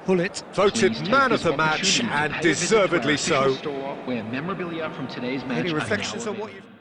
Pullet voted Please take man this of the match, opportunity to and pay a visit to our deservedly official so. store, where memorabilia from today's match Any are now reflections on what available. you've...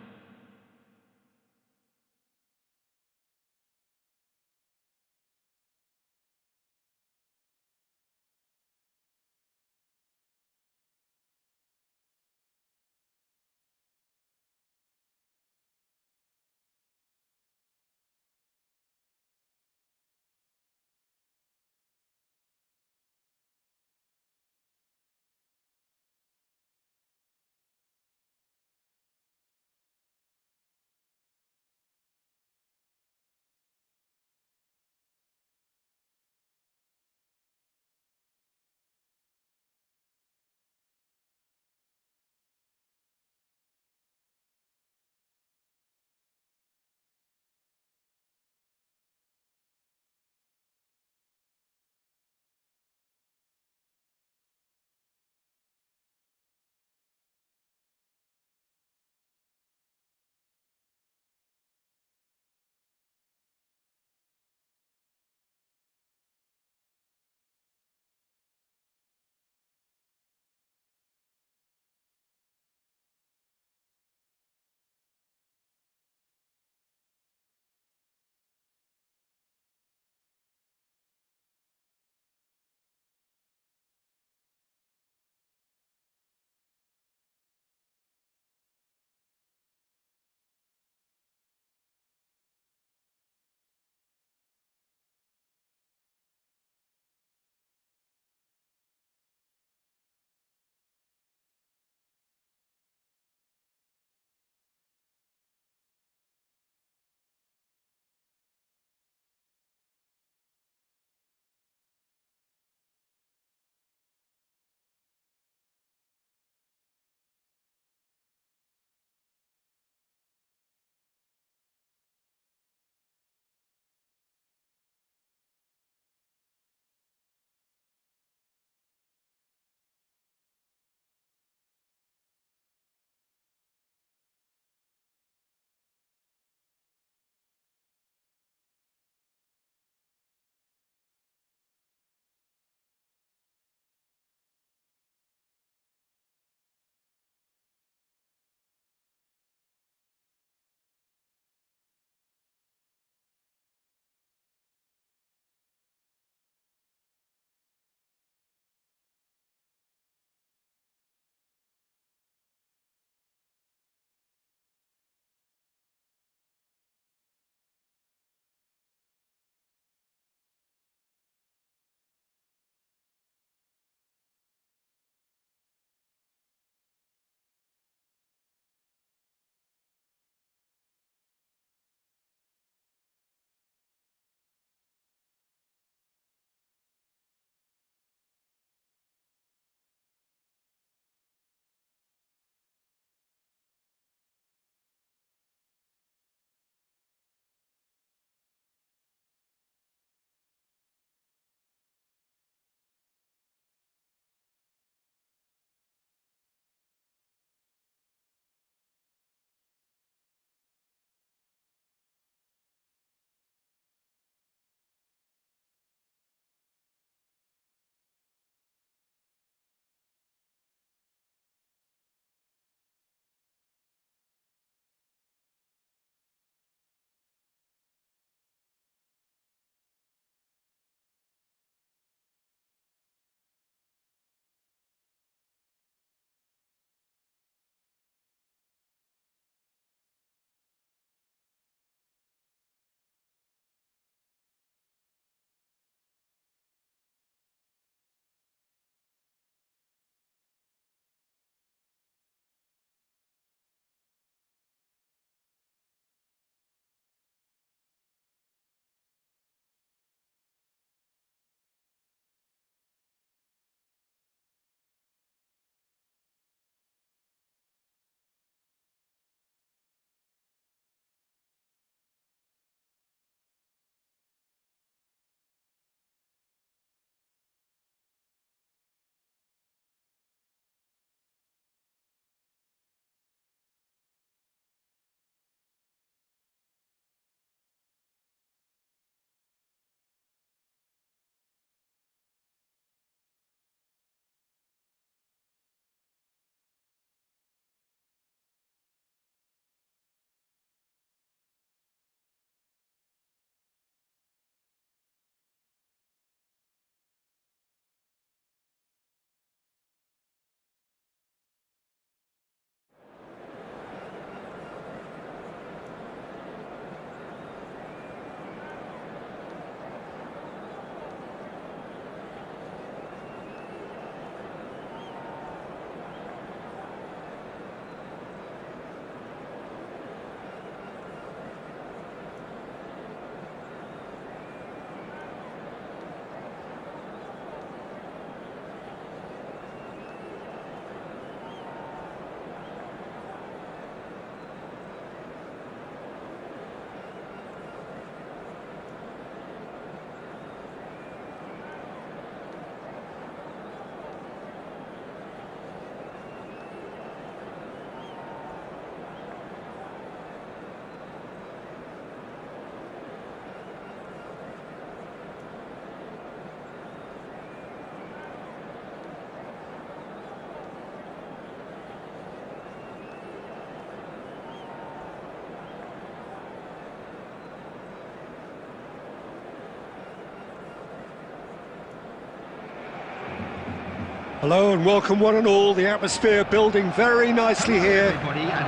Hello and welcome one and all. The atmosphere building very nicely here.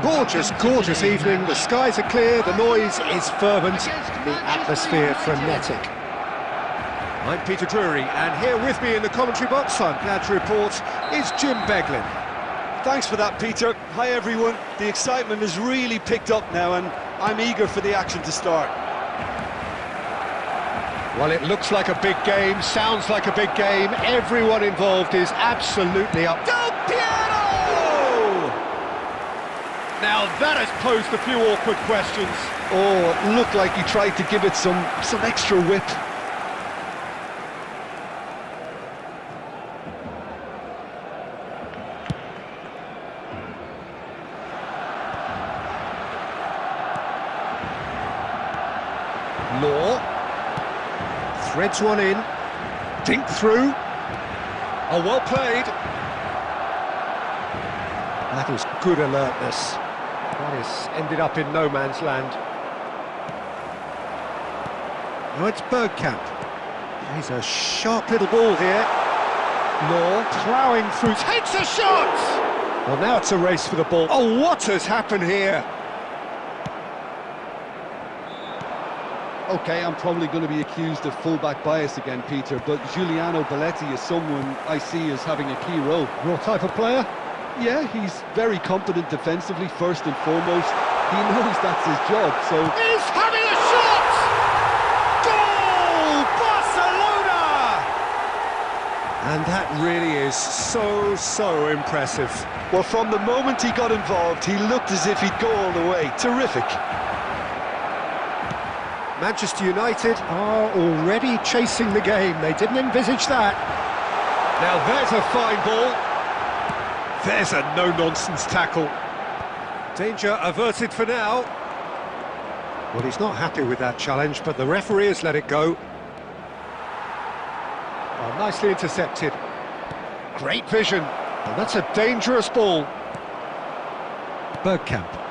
Gorgeous, gorgeous evening. The skies are clear, the noise is fervent, the atmosphere frenetic. I'm Peter Drury, and here with me in the commentary box, I'm glad to report, is Jim Beglin. Thanks for that, Peter. Hi, everyone. The excitement has really picked up now, and I'm eager for the action to start. Well, it looks like a big game, sounds like a big game. Everyone involved is absolutely up. Del Piero! Now that has posed a few awkward questions. Oh, it looked like he tried to give it some extra whip. Law threads one in, dink through. Oh, well played. That is good alertness. That has ended up in no man's land. Now it's Bergkamp. He's a sharp little ball here. Law ploughing through, takes a shot! Well, now it's a race for the ball. Oh, what has happened here? Okay, I'm probably going to be accused of fullback bias again, Peter, but Giuliano Belletti is someone I see as having a key role. Your type of player? Yeah, he's very competent defensively, first and foremost. He knows that's his job, so... He's having a shot! Goal! Barcelona! And that really is so impressive. Well, from the moment he got involved, he looked as if he'd go all the way. Terrific. Manchester United are already chasing the game. They didn't envisage that. Now there's a fine ball. There's a no-nonsense tackle. Danger averted for now. Well, he's not happy with that challenge, but the referee has let it go. Oh, nicely intercepted. Great vision. And that's a dangerous ball. Bergkamp.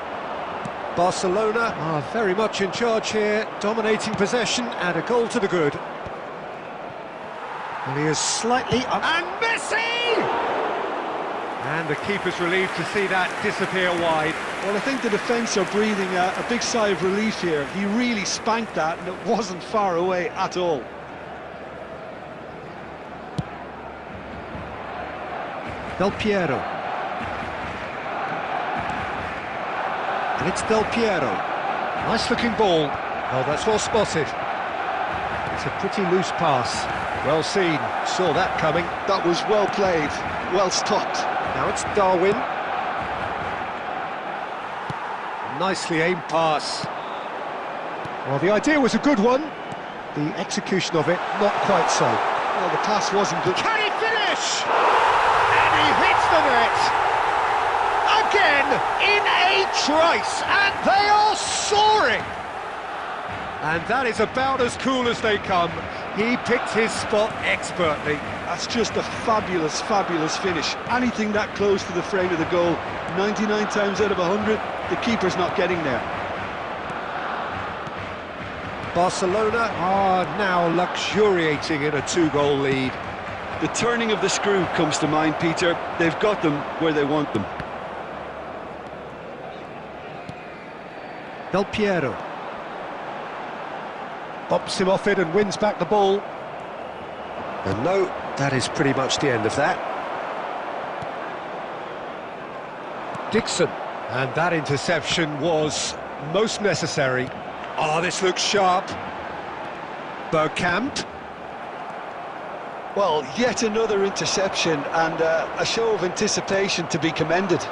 Barcelona are very much in charge here, dominating possession and a goal to the good. And he is slightly up. And Messi! And the keeper's relieved to see that disappear wide. Well, I think the defence are breathing a big sigh of relief here. He really spanked that, and it wasn't far away at all. Del Piero. And it's Del Piero. Nice looking ball. Oh, that's well spotted. It's a pretty loose pass. Well seen. Saw that coming. That was well played, well stopped. Now it's Darwin. Nicely aimed pass. Well, the idea was a good one. The execution of it, not quite so. Well, the pass wasn't good. Can he finish? And he hits the net! Again, in a trice, and they are soaring! And that is about as cool as they come. He picked his spot expertly. That's just a fabulous, fabulous finish. Anything that close to the frame of the goal, 99 times out of 100, the keeper's not getting there. Barcelona are now luxuriating in a two-goal lead. The turning of the screw comes to mind, Peter. They've got them where they want them. Del Piero bops him off it and wins back the ball. And no, that is pretty much the end of that. Dixon, and that interception was most necessary. Oh, this looks sharp. Bergkamp. Well, yet another interception and a show of anticipation to be commended.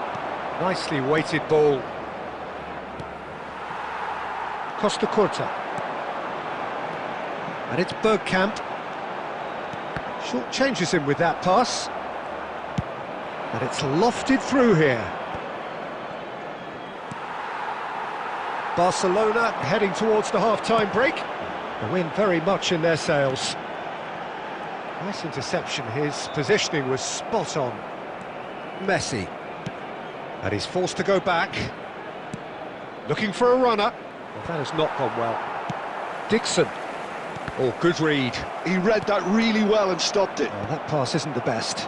Nicely weighted ball. Costa Curta. And it's Bergkamp. Short changes him with that pass. And it's lofted through here. Barcelona heading towards the half-time break. The win very much in their sails. Nice interception. His positioning was spot on. Messi. And he's forced to go back. Looking for a runner. Well, that has not gone well. Dixon. Oh, good read. He read that really well and stopped it. Oh, that pass isn't the best.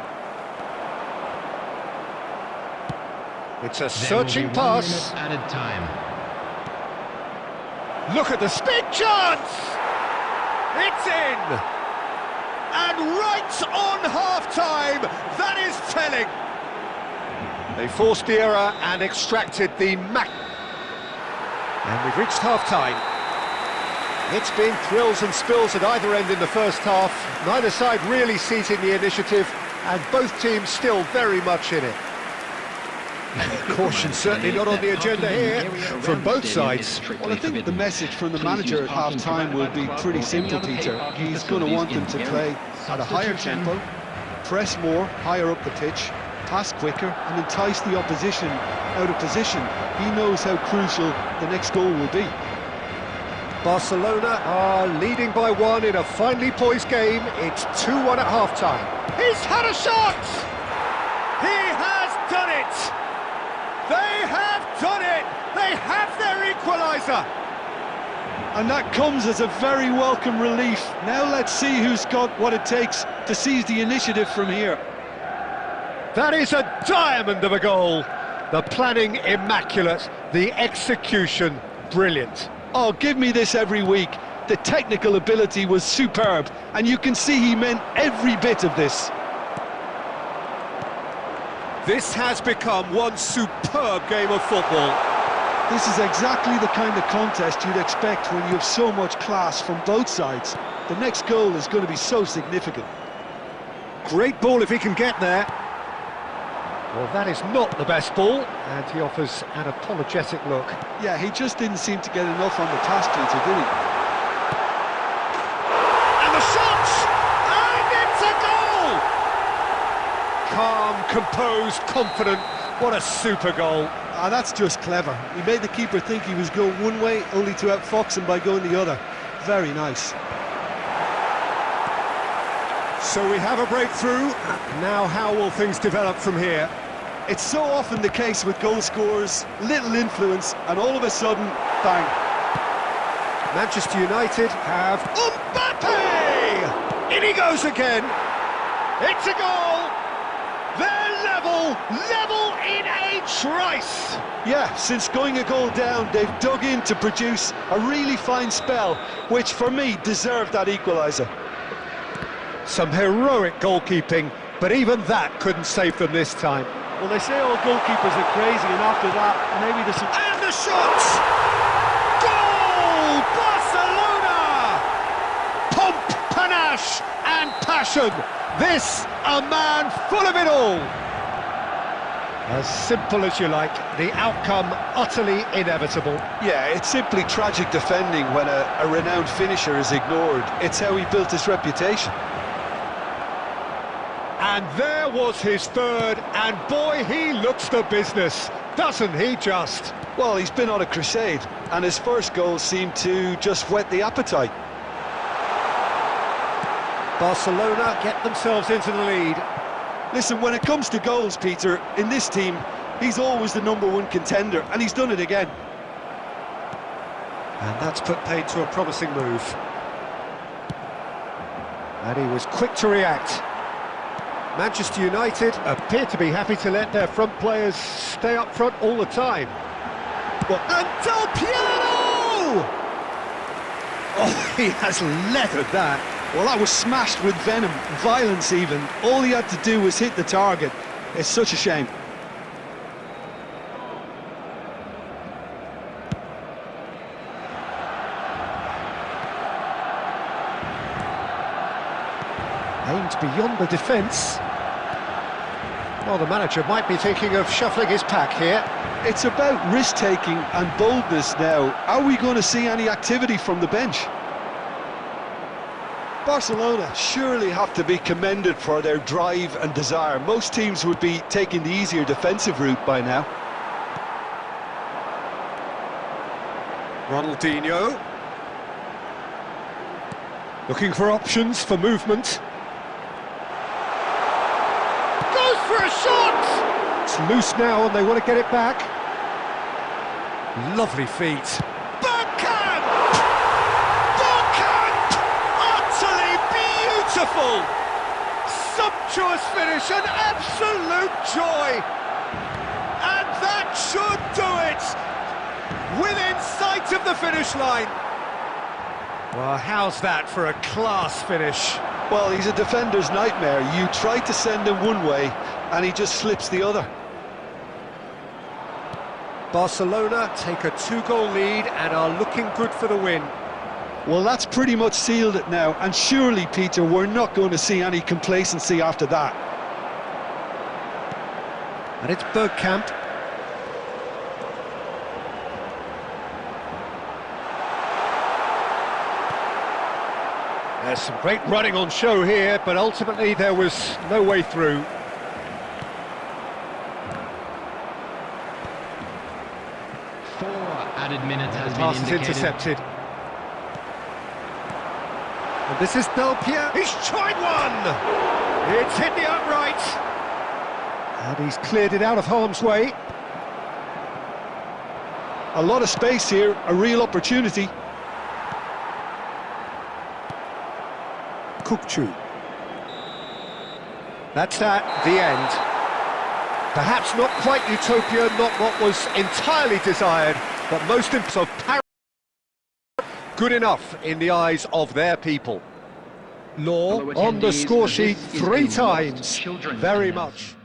It's a There will searching be 1 pass. minute added time. Look at the big chance! It's in! And right on half-time, that is telling. They forced the error and extracted the And we've reached half-time. It's been thrills and spills at either end in the first half. Neither side really seizing the initiative, and both teams still very much in it. Caution certainly not on the agenda here from both sides. Well, I think the message from the manager at half-time will be pretty simple, Peter. He's going to want them to play at a higher tempo, press more, higher up the pitch, pass quicker, and entice the opposition out of position. He knows how crucial the next goal will be. Barcelona are leading by 1 in a finely poised game. It's 2-1 at half-time. He's had a shot! He has done it! They have done it! They have their equaliser! And that comes as a very welcome relief. Now let's see who's got what it takes to seize the initiative from here. That is a diamond of a goal. The planning immaculate, the execution brilliant. Oh, give me this every week. The technical ability was superb, and you can see he meant every bit of this. This has become one superb game of football. This is exactly the kind of contest you'd expect when you have so much class from both sides. The next goal is going to be so significant. Great ball if he can get there. Well, that is not the best ball, and he offers an apologetic look. Yeah, he just didn't seem to get enough on the task, Peter, did he? And the shot! And it's a goal! Calm, composed, confident. What a super goal. Ah, that's just clever. He made the keeper think he was going one way, only to outfox him by going the other. Very nice. So we have a breakthrough. Now how will things develop from here? It's so often the case with goal scorers, little influence, and all of a sudden, bang. Manchester United have Mbappe! In he goes again. It's a goal. They're level in a trice. Yeah, since going a goal down, they've dug in to produce a really fine spell, which for me deserved that equaliser. Some heroic goalkeeping, but even that couldn't save them this time. Well, they say all goalkeepers are crazy, and after that, maybe there's some... And the shot! Goal! Barcelona! Pomp, panache and passion. This, a man full of it all. As simple as you like, the outcome utterly inevitable. Yeah, it's simply tragic defending when a renowned finisher is ignored. It's how he built his reputation. And there was his third, and boy, he looks the business, doesn't he just? Well, he's been on a crusade, and his first goal seemed to just whet the appetite. Barcelona get themselves into the lead. Listen, when it comes to goals, Peter, in this team, he's always the #1 contender, and he's done it again. And that's put paid to a promising move. And he was quick to react. Manchester United appear to be happy to let their front players stay up front all the time. And Del Piero! Oh, he has leathered that. Well, that was smashed with venom, violence even. All he had to do was hit the target. It's such a shame. Aimed beyond the defence. Well, the manager might be thinking of shuffling his pack here. It's about risk-taking and boldness now. Are we going to see any activity from the bench? Barcelona surely have to be commended for their drive and desire. Most teams would be taking the easier defensive route by now. Ronaldinho. Looking for options for movement. Goes for a shot! It's loose now and they want to get it back. Lovely feet. Bergkamp! Bergkamp! Utterly beautiful! Sumptuous finish, an absolute joy! And that should do it! Within sight of the finish line. Well, how's that for a class finish? Well, he's a defender's nightmare. You try to send him one way, and he just slips the other. Barcelona take a 2-goal lead and are looking good for the win. Well, that's pretty much sealed it now, and surely, Peter, we're not going to see any complacency after that. And it's Bergkamp. There's some great running on show here, but ultimately there was no way through. Four added minutes has been Pass is indicated. intercepted. And this is Del Piero. He's tried one! It's hit the upright. And he's cleared it out of harm's way. A lot of space here, a real opportunity. Kukçu. That's at the end. Perhaps not quite utopia, not what was entirely desired, but most of good enough in the eyes of their people. Law Fellow on the attendees, score this sheet is 3 a lost times. children's Very event. much.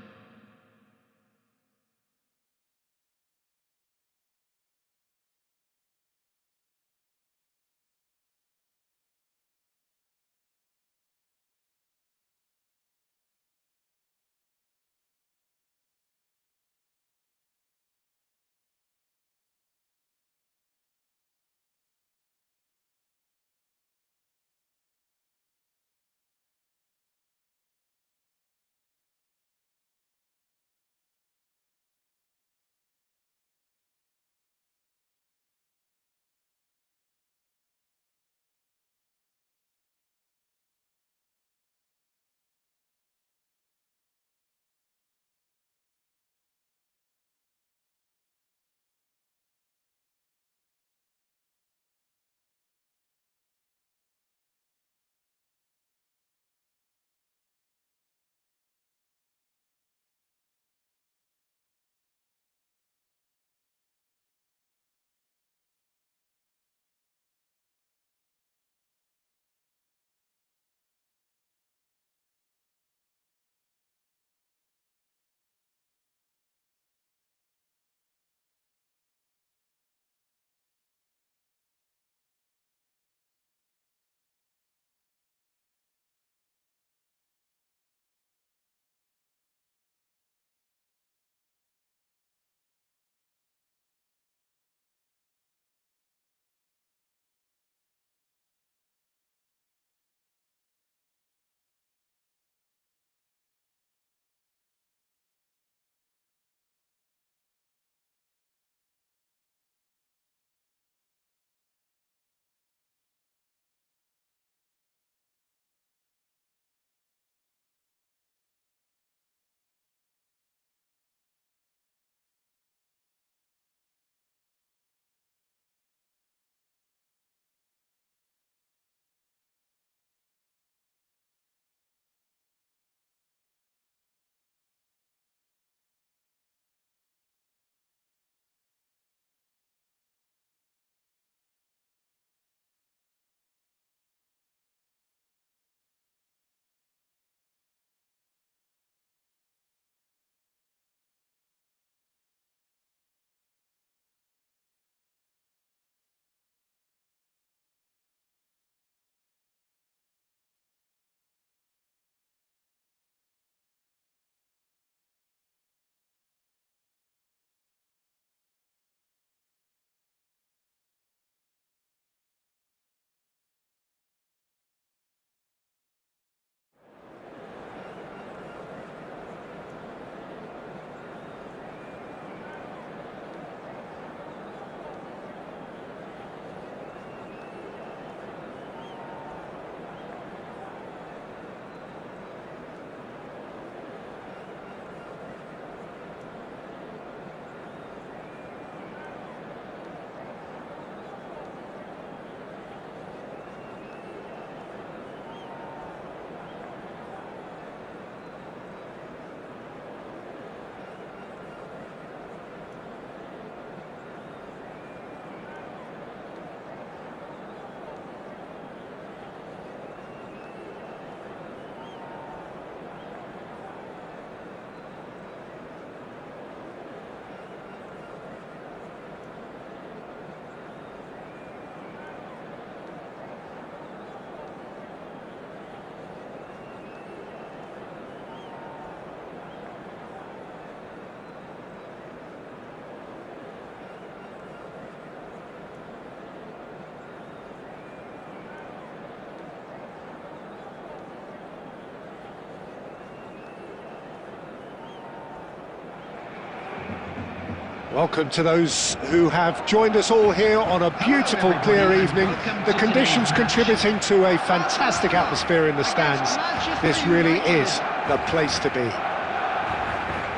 Welcome to those who have joined us all here on a beautiful, clear evening. The conditions contributing to a fantastic atmosphere in the stands. This really is the place to be.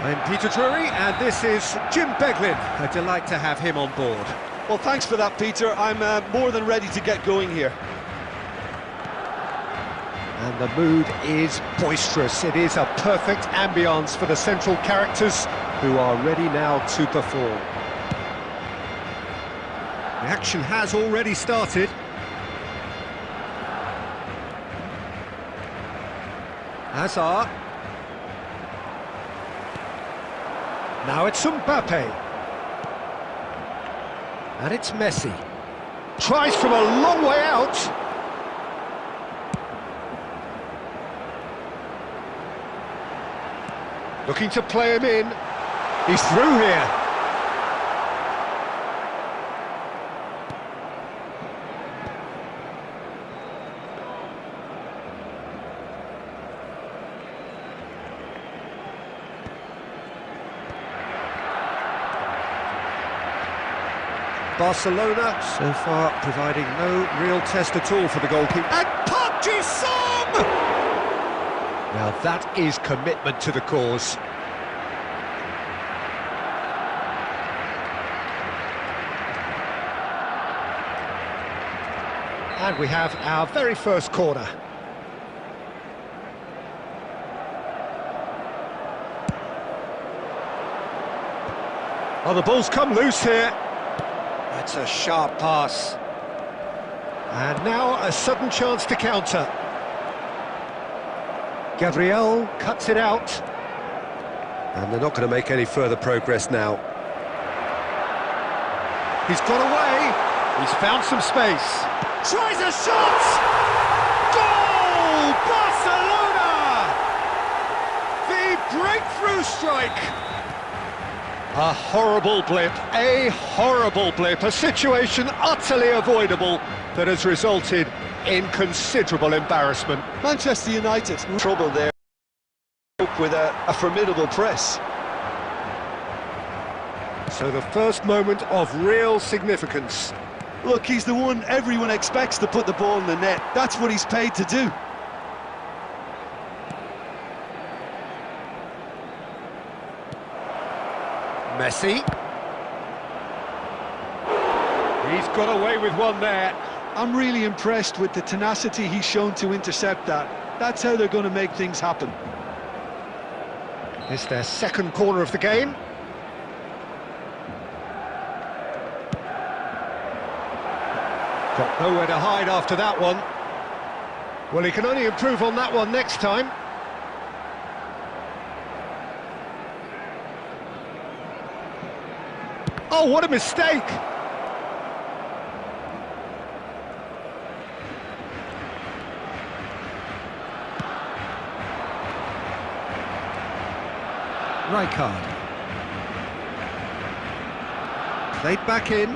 I'm Peter Drury, and this is Jim Beglin. A delight to have him on board. Well, thanks for that, Peter. I'm more than ready to get going here. And the mood is boisterous. It is a perfect ambience for the central characters who are ready now to perform. The action has already started. Hazard. Now it's Mbappe. And it's Messi. Tries from a long way out. Looking to play him in. He's through here. Barcelona so far providing no real test at all for the goalkeeper. And Park Ji-sung! Now that is commitment to the cause. And we have our very first corner. Oh, the ball's come loose here. That's a sharp pass. And now a sudden chance to counter. Gabriel cuts it out. And they're not going to make any further progress now. He's got away. He's found some space. Tries a shot! Goal! Barcelona! The breakthrough strike! A horrible blip, a situation utterly avoidable that has resulted in considerable embarrassment. Manchester United, trouble there with a formidable press. So the first moment of real significance. Look, he's the one everyone expects to put the ball in the net. That's what he's paid to do. Messi. He's got away with one there. I'm really impressed with the tenacity he's shown to intercept that. That's how they're going to make things happen. It's their second corner of the game. Got nowhere to hide after that one. Well, he can only improve on that one next time. Oh, what a mistake! Rijkaard. Played back in.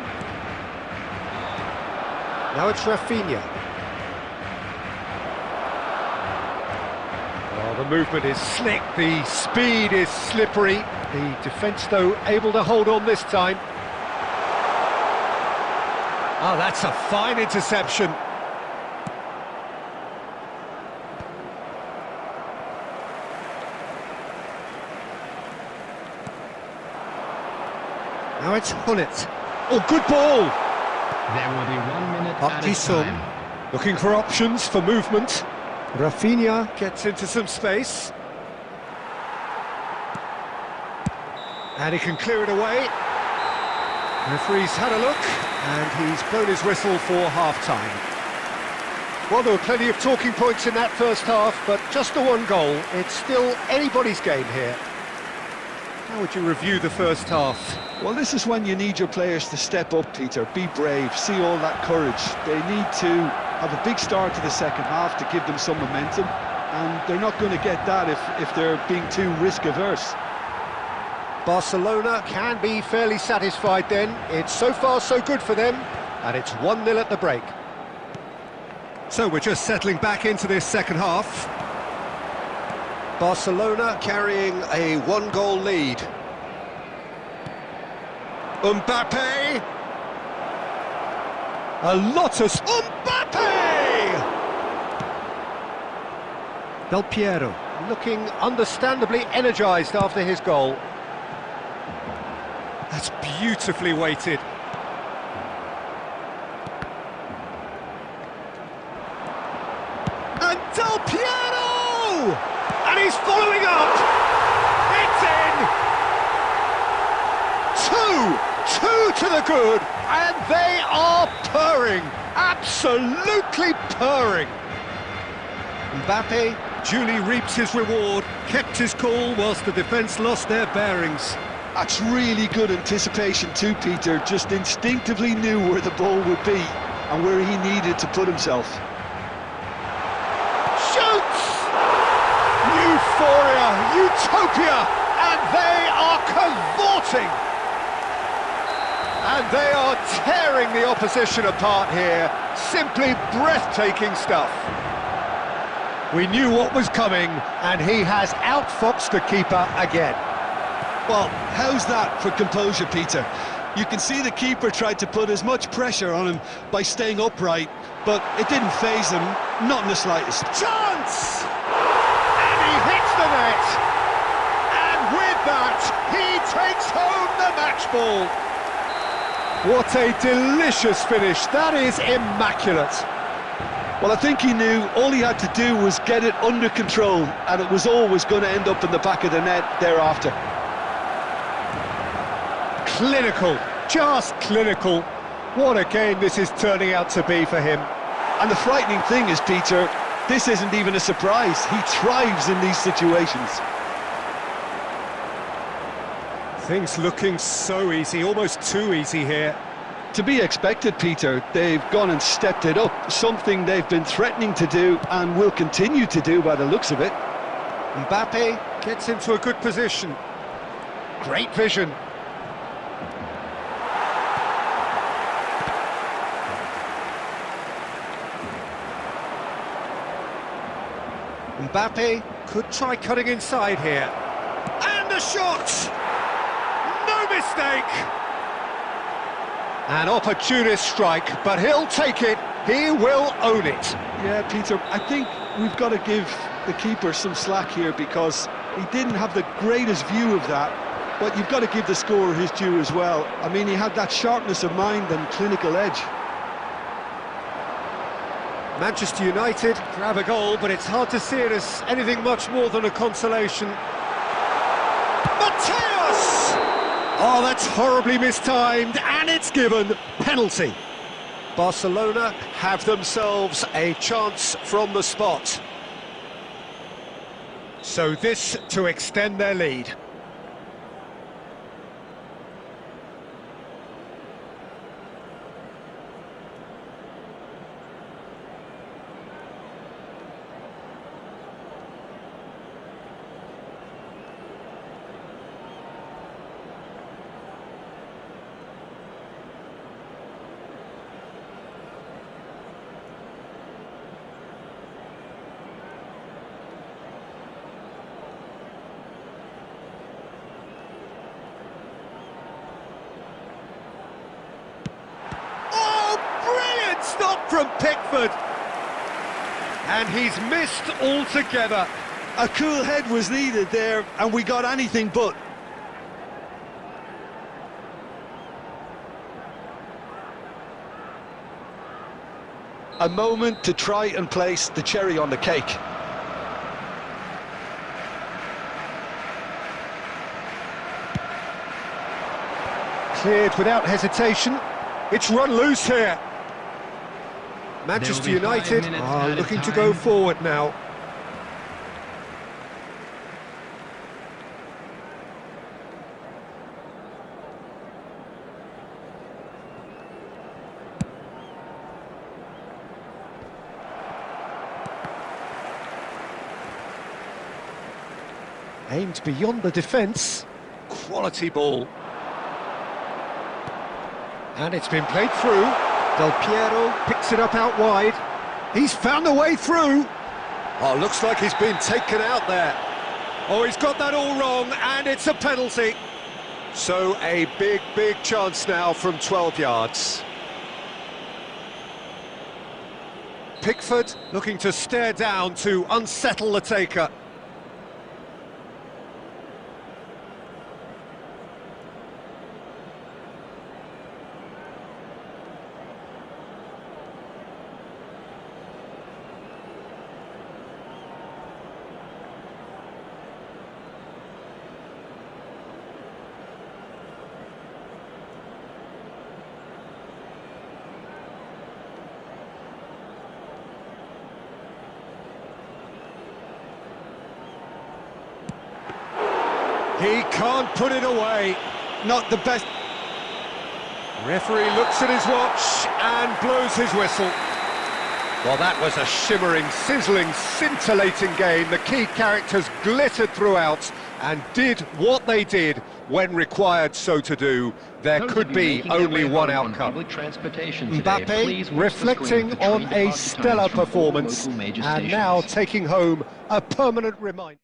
Now it's Rafinha. Oh, the movement is slick, the speed is slippery. The defence, though, able to hold on this time. Oh, that's a fine interception. Now it's Hullet. Oh, good ball! There will be 1 minute Park added Ji-sung, time. looking for options for movement. Rafinha gets into some space. And he can clear it away. Referee's had a look, and he's blown his whistle for half-time. Well, there were plenty of talking points in that first half, but just the one goal. It's still anybody's game here. How would you review the first half? Well, this is when you need your players to step up, Peter. Be brave, see all that courage. They need to have a big start to the second half to give them some momentum, and they're not going to get that if they're being too risk-averse. Barcelona can be fairly satisfied then. It's so far so good for them, and it's 1-0 at the break. So we're just settling back into this second half. Barcelona carrying a one-goal lead. Mbappe! A lot of... Mbappe! Del Piero, looking understandably energised after his goal. That's beautifully weighted. And Del Piero! And he's following up! It's in! Two to the good, and they are purring, absolutely purring. Mbappe duly reaps his reward, kept his cool whilst the defence lost their bearings. That's really good anticipation too, Peter. Just instinctively knew where the ball would be and where he needed to put himself. Shoots! Euphoria, utopia, and they are cavorting. And they are tearing the opposition apart here. Simply breathtaking stuff. We knew what was coming, and he has outfoxed the keeper again. Well, how's that for composure, Peter? You can see the keeper tried to put as much pressure on him by staying upright, but it didn't faze him, not in the slightest. Chance! And he hits the net. And with that, he takes home the match ball. What a delicious finish. That is immaculate. Well, I think he knew all he had to do was get it under control, and it was always going to end up in the back of the net thereafter. Clinical, just clinical. What a game this is turning out to be for him. And the frightening thing is, Peter, this isn't even a surprise. He thrives in these situations. Things looking so easy, almost too easy here. To be expected, Peter. They've gone and stepped it up, something they've been threatening to do and will continue to do by the looks of it. Mbappe gets into a good position. Great vision. Mbappe could try cutting inside here. And a shot! No mistake! An opportunist strike, but he'll take it. He will own it. Yeah, Peter, I think we've got to give the keeper some slack here because he didn't have the greatest view of that, but you've got to give the scorer his due as well. I mean, he had that sharpness of mind and clinical edge. Manchester United grab a goal, but it's hard to see it as anything much more than a consolation. Mateus! Oh, that's horribly mistimed, and it's given. Penalty. Barcelona have themselves a chance from the spot. So this to extend their lead. Stop from Pickford, and he's missed altogether. A cool head was needed there, and we got anything but. A moment to try and place the cherry on the cake. Cleared without hesitation. It's run loose here. Manchester United are looking to go forward now. Aimed beyond the defence. Quality ball. And it's been played through. Del Piero picks it up out wide. He's found a way through. Oh, looks like he's been taken out there. Oh, he's got that all wrong, and it's a penalty. So a big, big chance now from 12 yards. Pickford looking to stare down to unsettle the taker. He can't put it away. Not the best. Referee looks at his watch and blows his whistle. Well, that was a shimmering, sizzling, scintillating game. The key characters glittered throughout and did what they did when required so to do. There could be only one outcome. Mbappe reflecting on a stellar performance and now taking home a permanent reminder.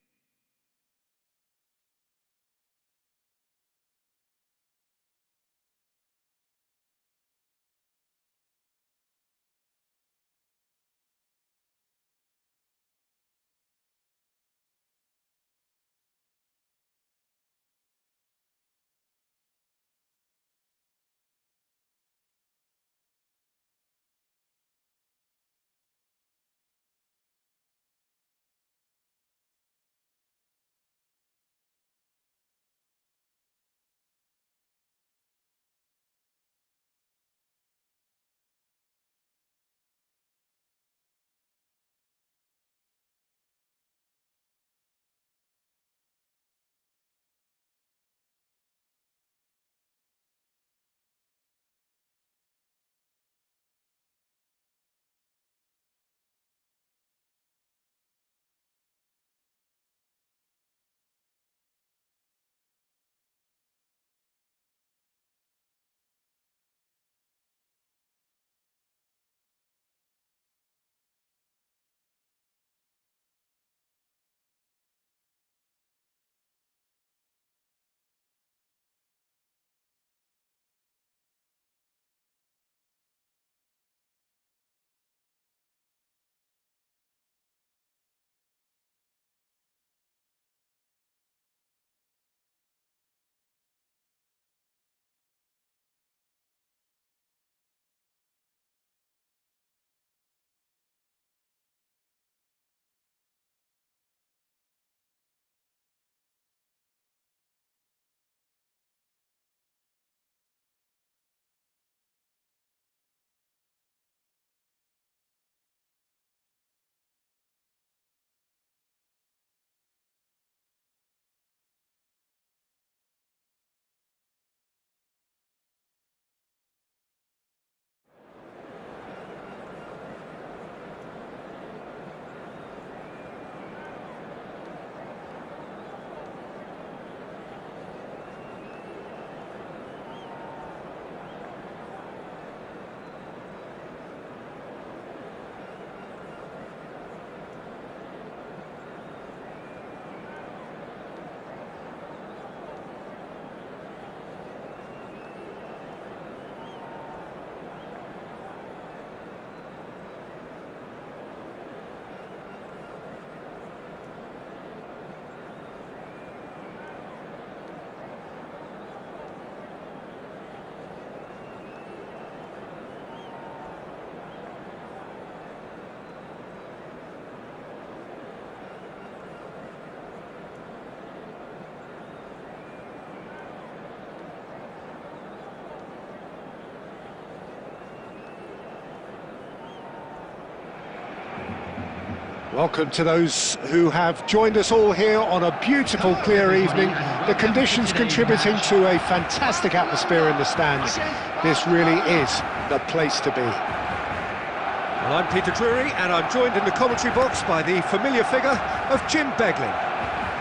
Welcome to those who have joined us all here on a beautiful, clear evening. The conditions contributing to a fantastic atmosphere in the stands. This really is the place to be. Well, I'm Peter Drury, and I'm joined in the commentary box by the familiar figure of Jim Beglin.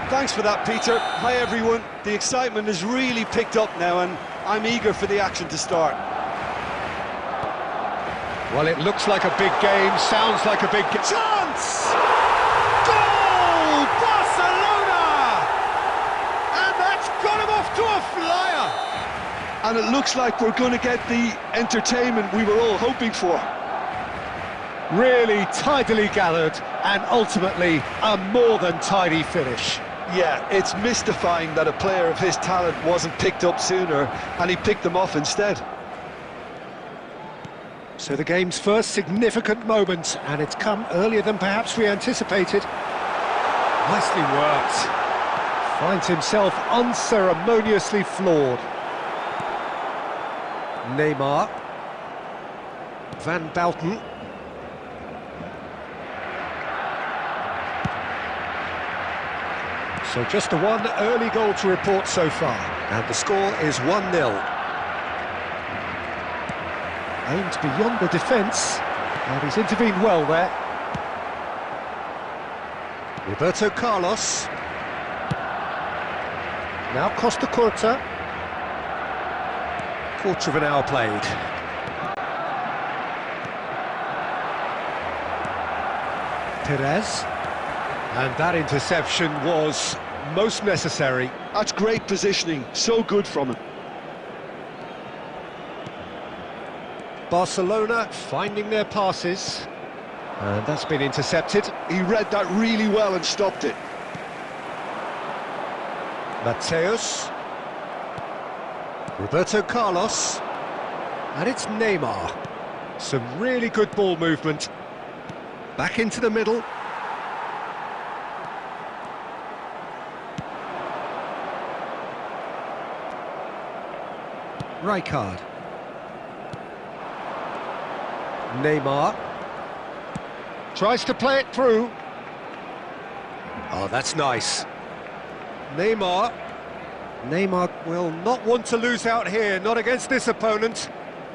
Thanks for that, Peter. Hi, everyone. The excitement has really picked up now, and I'm eager for the action to start. Well, it looks like a big game, sounds like a big chance! Goal! Barcelona! And that's got him off to a flyer! And it looks like we're going to get the entertainment we were all hoping for. Really tidily gathered, and ultimately a more than tidy finish. Yeah, it's mystifying that a player of his talent wasn't picked up sooner, and he picked them off instead. So the game's first significant moment, and it's come earlier than perhaps we anticipated. Nicely worked. Finds himself unceremoniously floored. Neymar. Van Bouten. So just one early goal to report so far, and the score is 1-0. Aimed beyond the defence, and he's intervened well there. Roberto Carlos. Now Costa Curta. Quarter of an hour played. Perez. And that interception was most necessary. That's great positioning, so good from him. Barcelona finding their passes. And that's been intercepted. He read that really well and stopped it. Mateus. Roberto Carlos. And it's Neymar. Some really good ball movement. Back into the middle. Rijkaard. Neymar. Tries to play it through. Oh, that's nice. Neymar. Neymar will not want to lose out here, not against this opponent.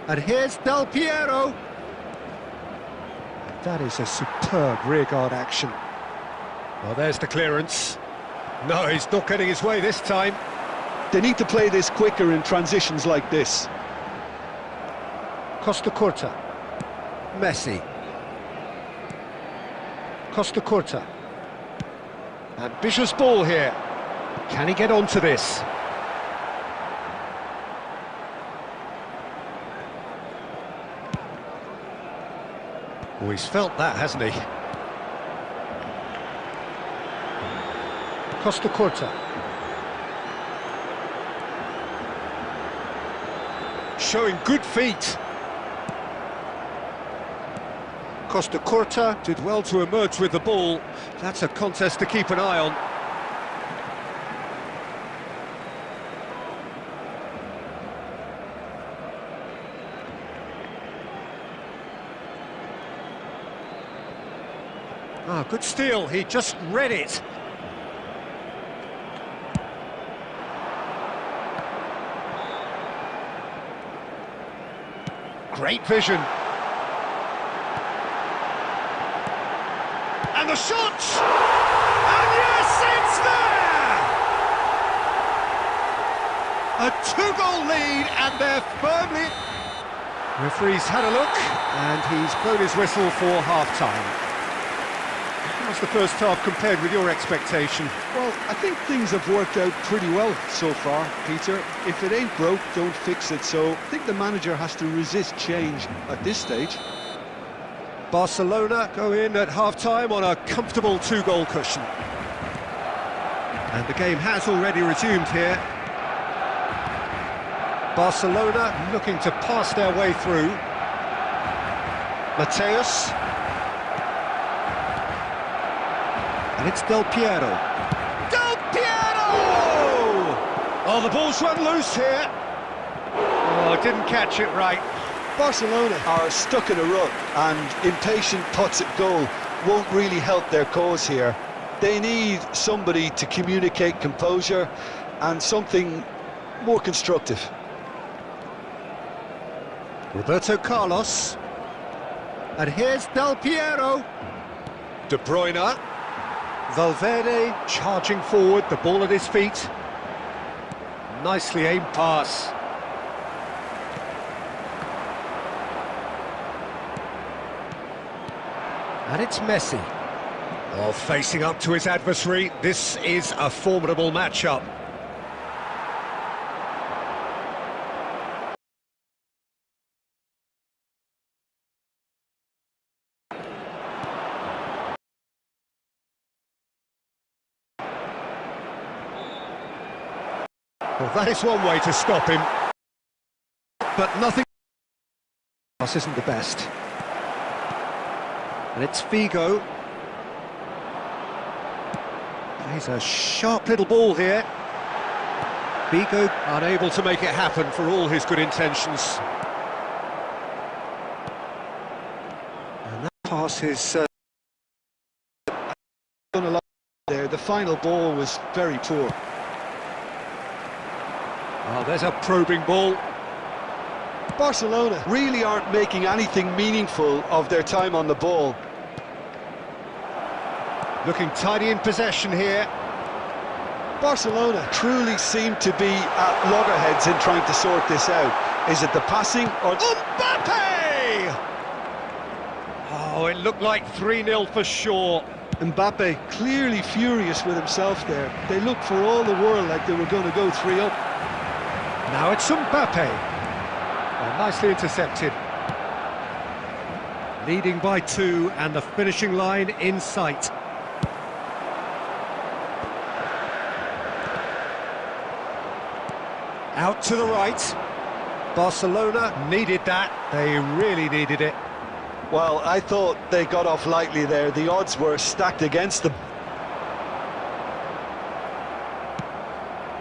And here's Del Piero. That is a superb rearguard action. Well, there's the clearance. No, he's not getting his way this time. They need to play this quicker in transitions like this. Costa Curta. Messi. Costa Curta. Ambitious ball here. Can he get onto this? Oh, he's felt that, hasn't he? Costa Curta. Showing good feet. Costa Curta did well to emerge with the ball. That's a contest to keep an eye on. Ah, good steal, he just read it. Great vision. And the shot! And yes, it's there! A two-goal lead, and they're firmly... Referee's had a look, and he's blown his whistle for half-time. How's the first half compared with your expectation? Well, I think things have worked out pretty well so far, Peter. If it ain't broke, don't fix it. So I think the manager has to resist change at this stage. Barcelona go in at half-time on a comfortable two-goal cushion. And the game has already resumed here. Barcelona looking to pass their way through. Mateus. And it's Del Piero. Del Piero! Oh, the ball's run loose here. Oh, didn't catch it right. Barcelona are stuck in a rut, and impatient putts at goal won't really help their cause here. They need somebody to communicate composure and something more constructive. Roberto Carlos. And here's Del Piero. De Bruyne. Valverde charging forward, the ball at his feet. Nicely aimed pass. And it's Messi. Oh, facing up to his adversary. This is a formidable matchup. Well, that is one way to stop him. But nothing... Pass isn't the best. And it's Figo. Plays a sharp little ball here. Figo unable to make it happen for all his good intentions. And that pass is... done a lot there. The final ball was very poor. Oh, there's a probing ball. Barcelona really aren't making anything meaningful of their time on the ball. Looking tidy in possession here. Barcelona truly seem to be at loggerheads in trying to sort this out. Is it the passing or... Mbappe! Oh, it looked like 3-0 for sure. Mbappe clearly furious with himself there. They looked for all the world like they were going to go 3-up. Now it's Mbappe. Oh, nicely intercepted. Leading by 2 and the finishing line in sight. Out to the right. Barcelona needed that. They really needed it. Well, I thought they got off lightly there. The odds were stacked against them.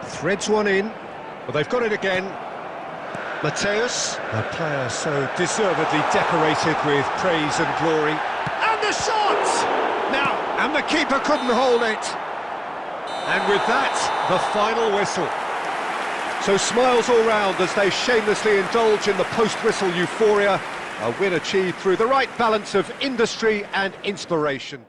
Threads one in. Well, they've got it again. Mateus, the player so deservedly decorated with praise and glory. And the shot! Now, and the keeper couldn't hold it. And with that, the final whistle. So smiles all round as they shamelessly indulge in the post-whistle euphoria. A win achieved through the right balance of industry and inspiration.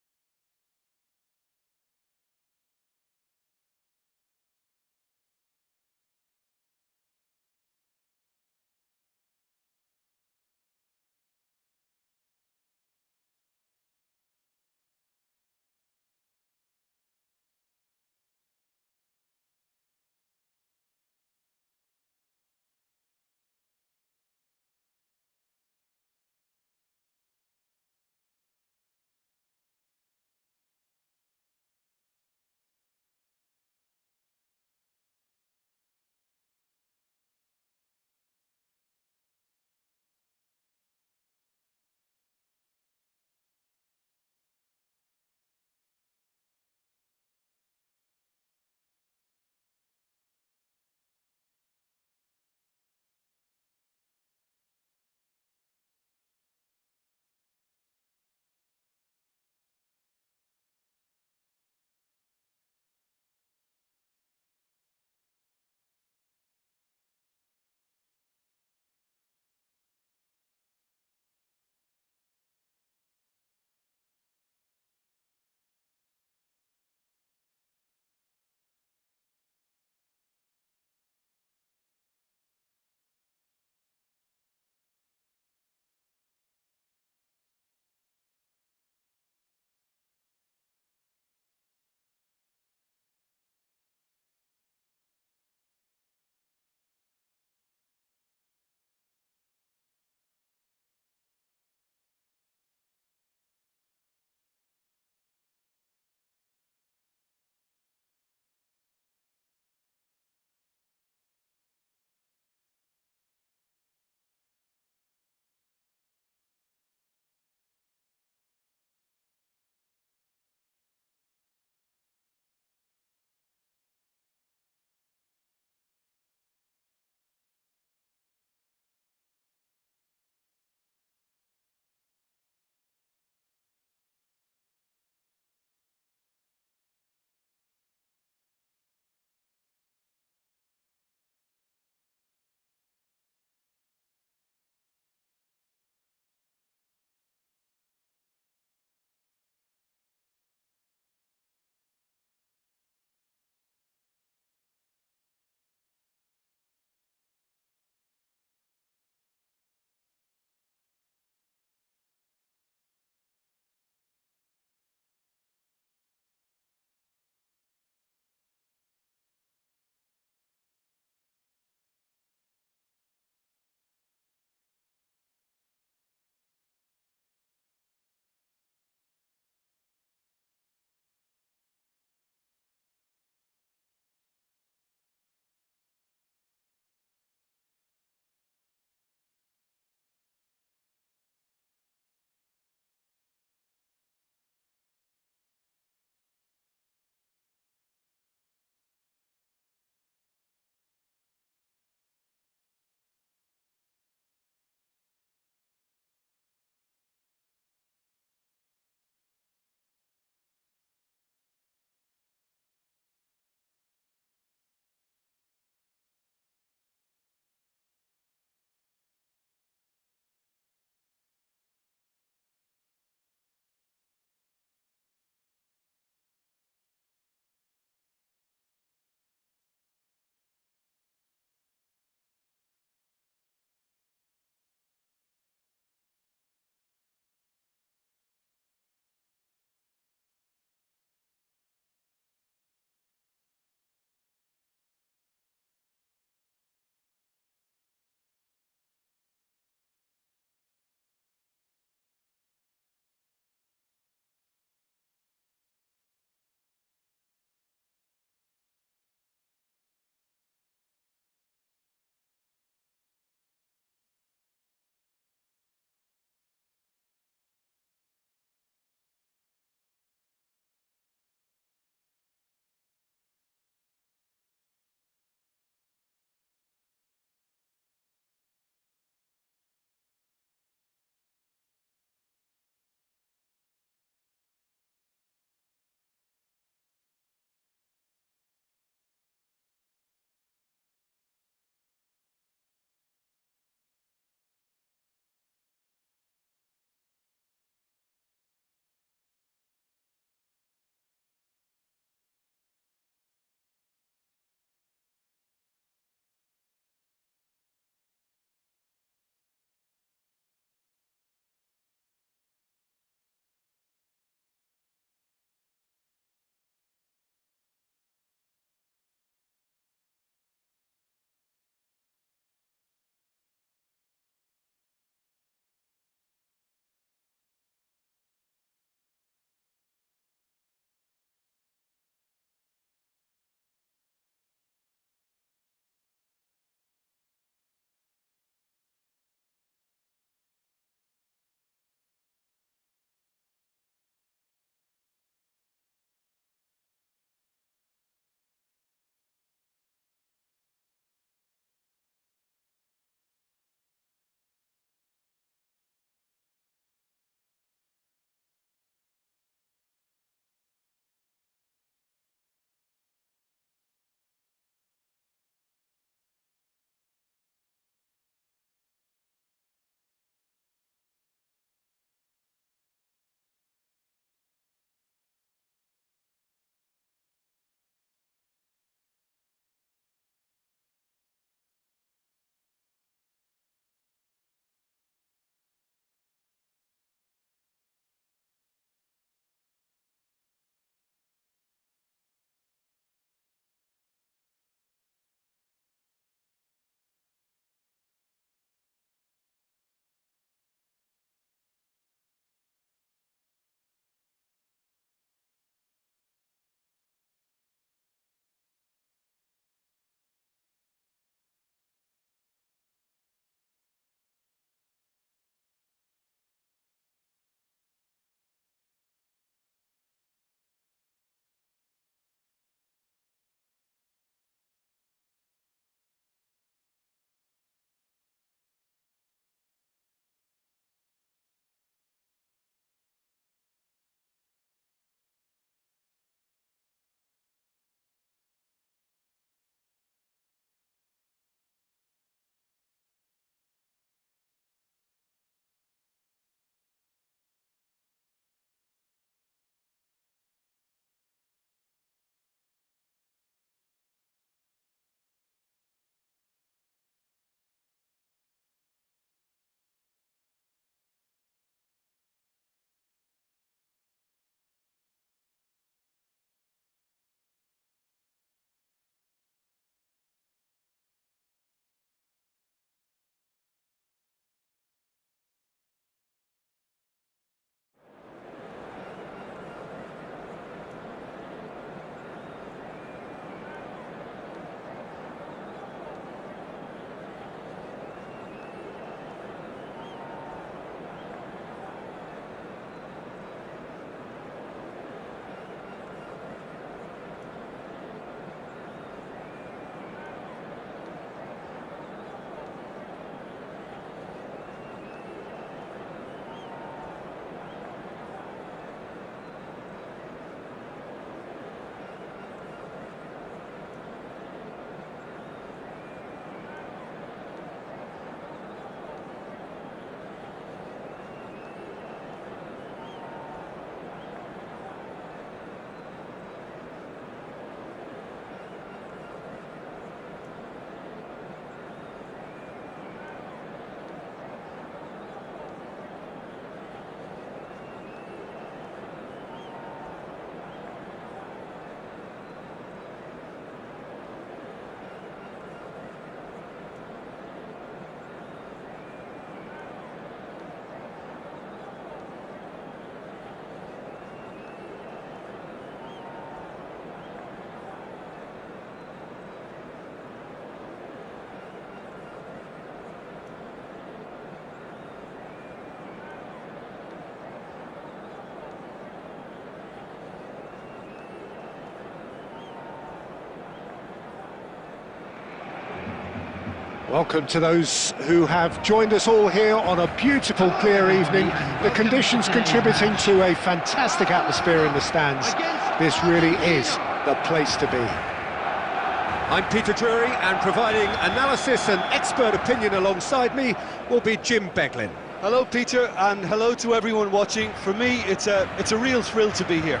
Welcome to those who have joined us all here on a beautiful, clear evening. The conditions contributing to a fantastic atmosphere in the stands. This really is the place to be. I'm Peter Drury, and providing analysis and expert opinion alongside me will be Jim Beglin. Hello, Peter, and hello to everyone watching. For me, it's a real thrill to be here.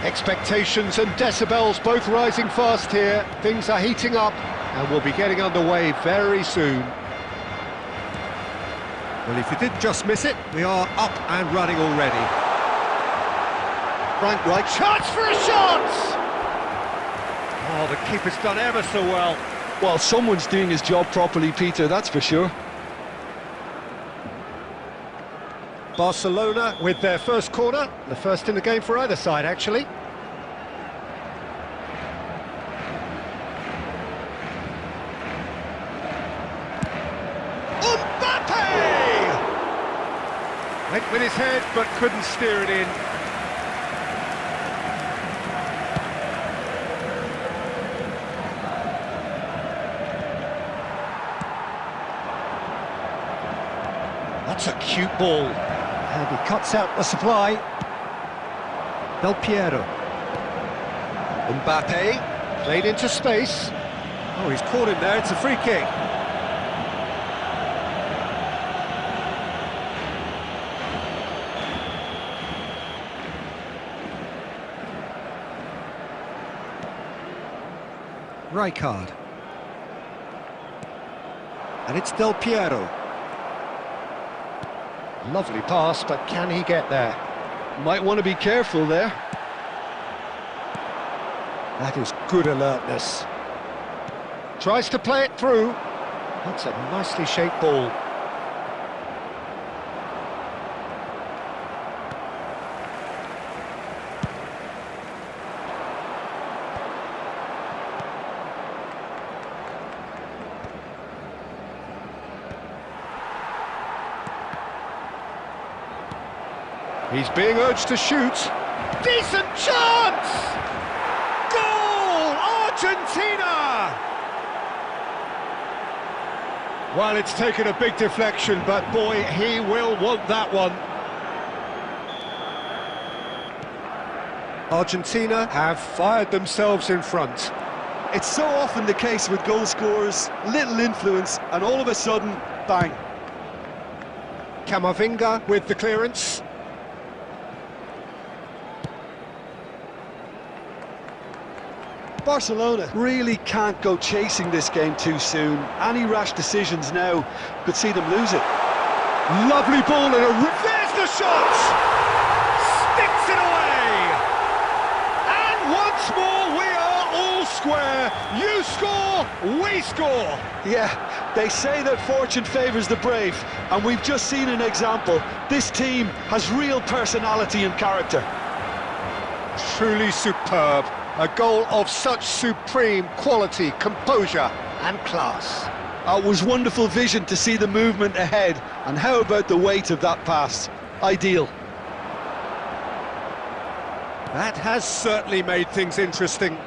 Expectations and decibels both rising fast here. Things are heating up and we'll be getting underway very soon. Well, if you did just miss it, we are up and running already. Frank Wright, chance for a shot! Oh, the keeper's done ever so well. Well, someone's doing his job properly, Peter, that's for sure. Barcelona with their first corner, the first in the game for either side, actually. Went with his head, but couldn't steer it in. That's a cute ball. And he cuts out the supply. Del Piero. Mbappe, played into space. Oh, he's caught him there, it's a free kick. Rijkaard. And it's Del Piero. Lovely pass, but can he get there? Might want to be careful there. That is good alertness. Tries to play it through. That's a nicely shaped ball. He's being urged to shoot. Decent chance! Goal! Argentina! Well, it's taken a big deflection, but boy, he will want that one. Argentina have fired themselves in front. It's so often the case with goal scorers, little influence, and all of a sudden, bang. Camavinga with the clearance. Barcelona really can't go chasing this game too soon. Any rash decisions now could see them lose it. Lovely ball and There's the shot! Sticks it away! And once more we are all square. You score, we score! Yeah, they say that fortune favours the brave, and we've just seen an example. This team has real personality and character. Truly superb. A goal of such supreme quality, composure and class. It was wonderful vision to see the movement ahead, and how about the weight of that pass? Ideal. That has certainly made things interesting.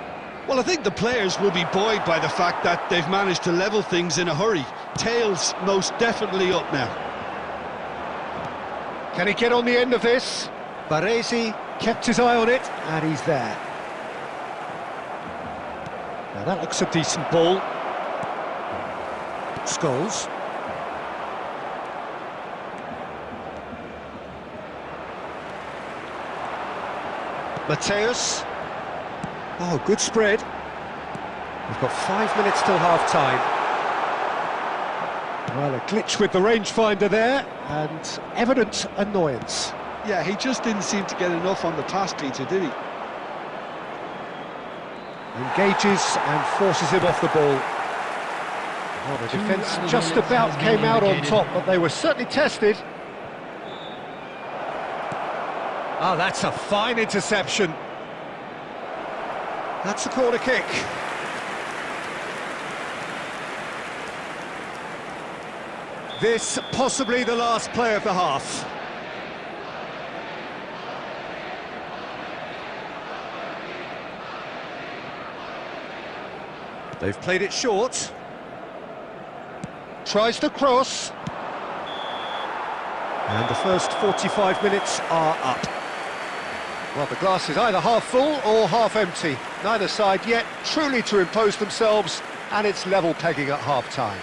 Well, I think the players will be buoyed by the fact that they've managed to level things in a hurry. Tails most definitely up now. Can he get on the end of this? Baresi kept his eye on it, and he's there. Now that looks a decent ball. Scholes. Mateus. Oh, good spread. We've got 5 minutes till half-time. Well, a glitch with the rangefinder there, and evident annoyance. Yeah, he just didn't seem to get enough on the pass, Peter, did he? Engages and forces him off the ball. Well, the defence just about came out on top, but they were certainly tested. Oh, that's a fine interception. That's a corner kick. This possibly the last play of the half. They've played it short. Tries the cross. And the first 45 minutes are up. Well, the glass is either half full or half empty. Neither side yet truly to impose themselves, and it's level pegging at half-time.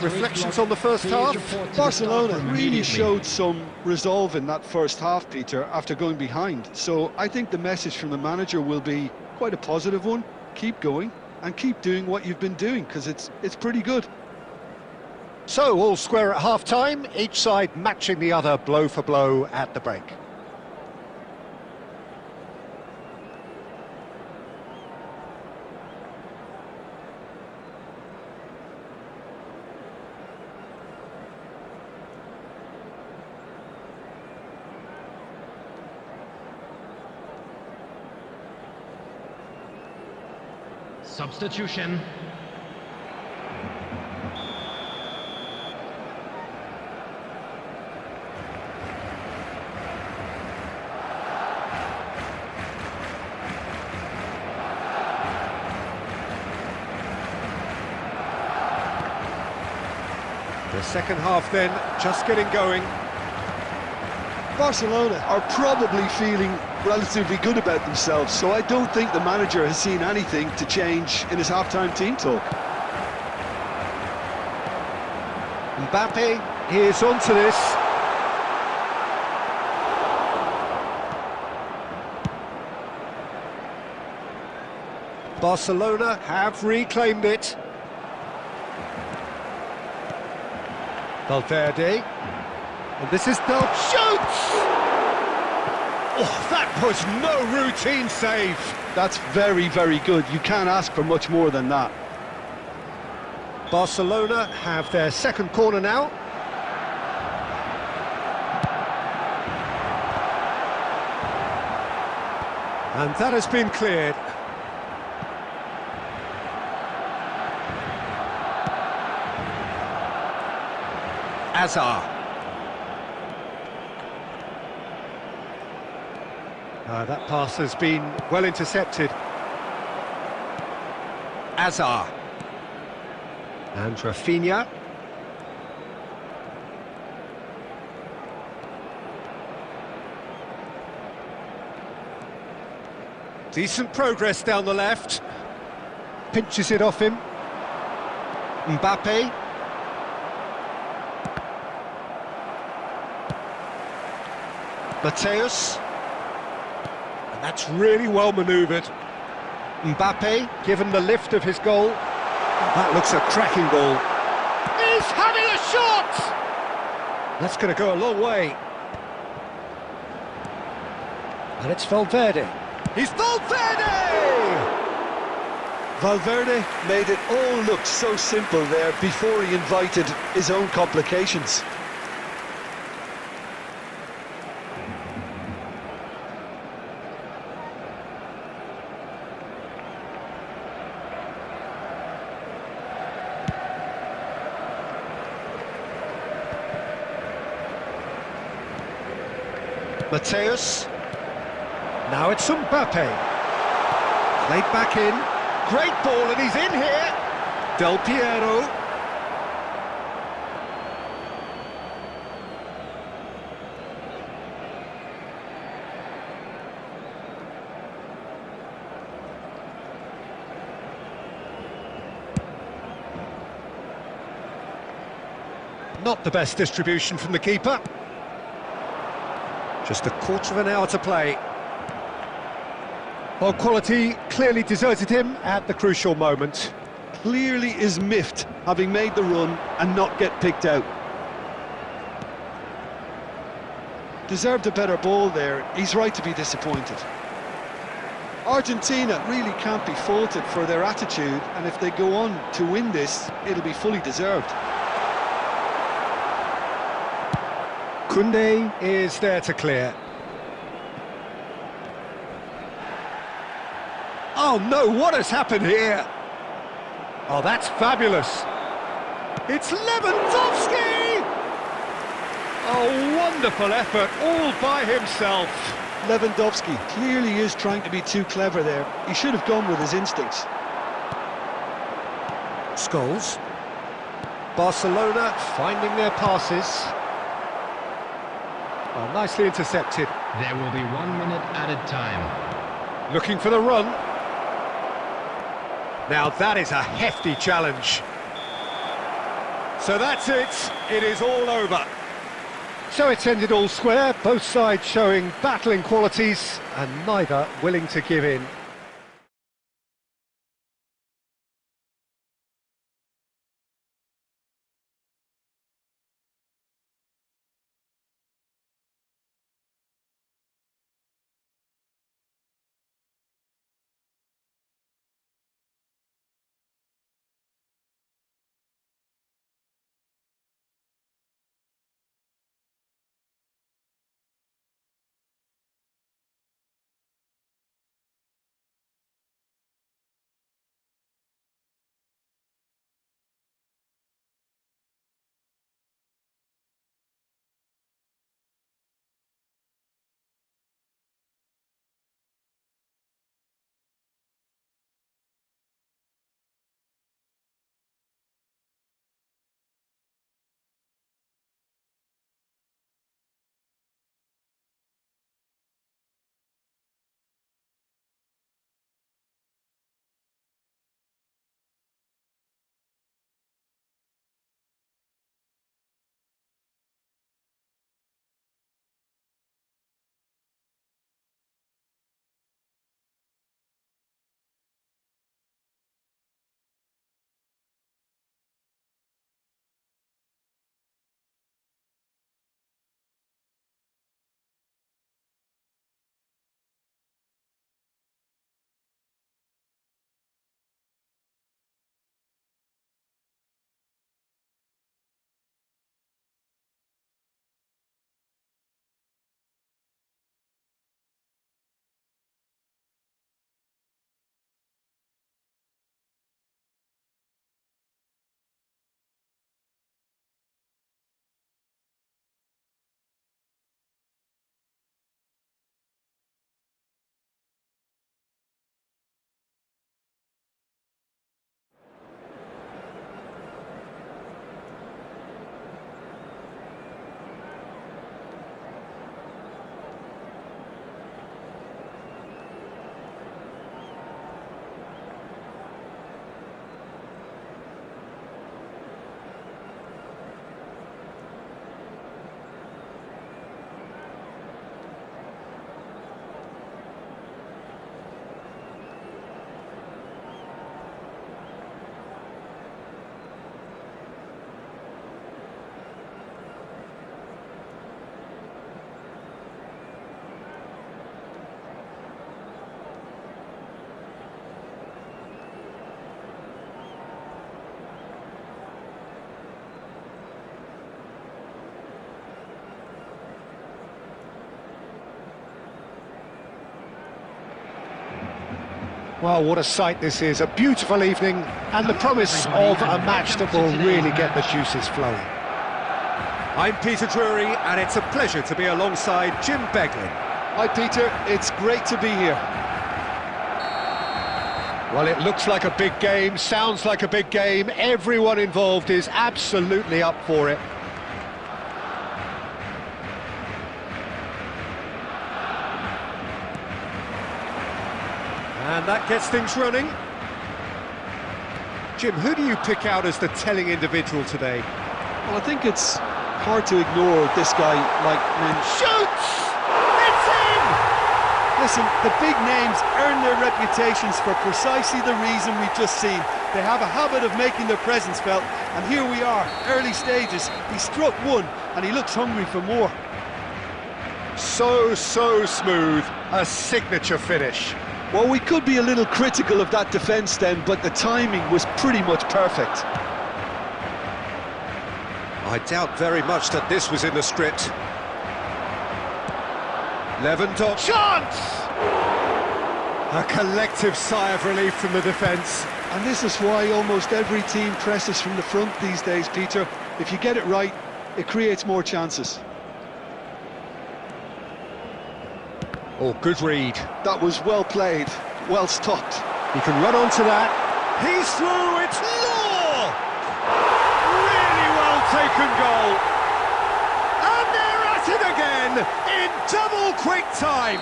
Reflections on the first half? Barcelona really showed some resolve in that first half, Peter, after going behind. So I think the message from the manager will be quite a positive one. Keep going and keep doing what you've been doing, because it's pretty good. So, all square at half-time, each side matching the other blow for blow at the break. Substitution. The second half then, just getting going. Barcelona are probably feeling relatively good about themselves, so I don't think the manager has seen anything to change in his half-time team talk. Mbappe is onto this. Barcelona have reclaimed it. Valverde. And this is Del shoots! Oh, that was no routine save. That's very, very good. You can't ask for much more than that. Barcelona have their second corner now. And that has been cleared. Hazard. That pass has been well intercepted. Hazard. And Rafinha. Decent progress down the left. Pinches it off him. Mbappe. Mateus. And that's really well manoeuvred. Mbappe, given the lift of his goal. That looks a cracking ball. He's having a shot! That's going to go a long way. And it's Valverde. He's Valverde! Valverde made it all look so simple there before he invited his own complications. Mateus. Now it's Mbappe. Played back in. Great ball, and he's in here. Del Piero. Not the best distribution from the keeper. Just a quarter of an hour to play. Well, quality clearly deserted him at the crucial moment. Clearly is miffed, having made the run and not get picked out. Deserved a better ball there. He's right to be disappointed. Argentina really can't be faulted for their attitude, and if they go on to win this, it'll be fully deserved. Koundé is there to clear. Oh no, what has happened here? Oh, that's fabulous. It's Lewandowski! Oh, wonderful effort, all by himself. Lewandowski clearly is trying to be too clever there. He should have gone with his instincts. Scholes. Barcelona finding their passes. Oh, nicely intercepted. There will be 1 minute added time. Looking for the run. Now that is a hefty challenge. So that's it. It is all over. So it's ended all square, both sides showing battling qualities and neither willing to give in. Well, what a sight this is, a beautiful evening and the promise of a match that will really get the juices flowing. I'm Peter Drury and it's a pleasure to be alongside Jim Beglin. Hi Peter, it's great to be here. Well, it looks like a big game, sounds like a big game, everyone involved is absolutely up for it. And that gets things running. Jim, who do you pick out as the telling individual today? Well, I think it's hard to ignore this guy like Shoots! It's in! Listen, the big names earn their reputations for precisely the reason we've just seen. They have a habit of making their presence felt, and here we are, early stages. He struck one, and he looks hungry for more. So smooth, a signature finish. Well, we could be a little critical of that defence then, but the timing was pretty much perfect. I doubt very much that this was in the script. Lewandowski. Chance! A collective sigh of relief from the defence. And this is why almost every team presses from the front these days, Peter. If you get it right, it creates more chances. Oh, good read. That was well played, well stopped. He can run onto that. He's through, it's well-taken goal. And they're at it again in double quick time.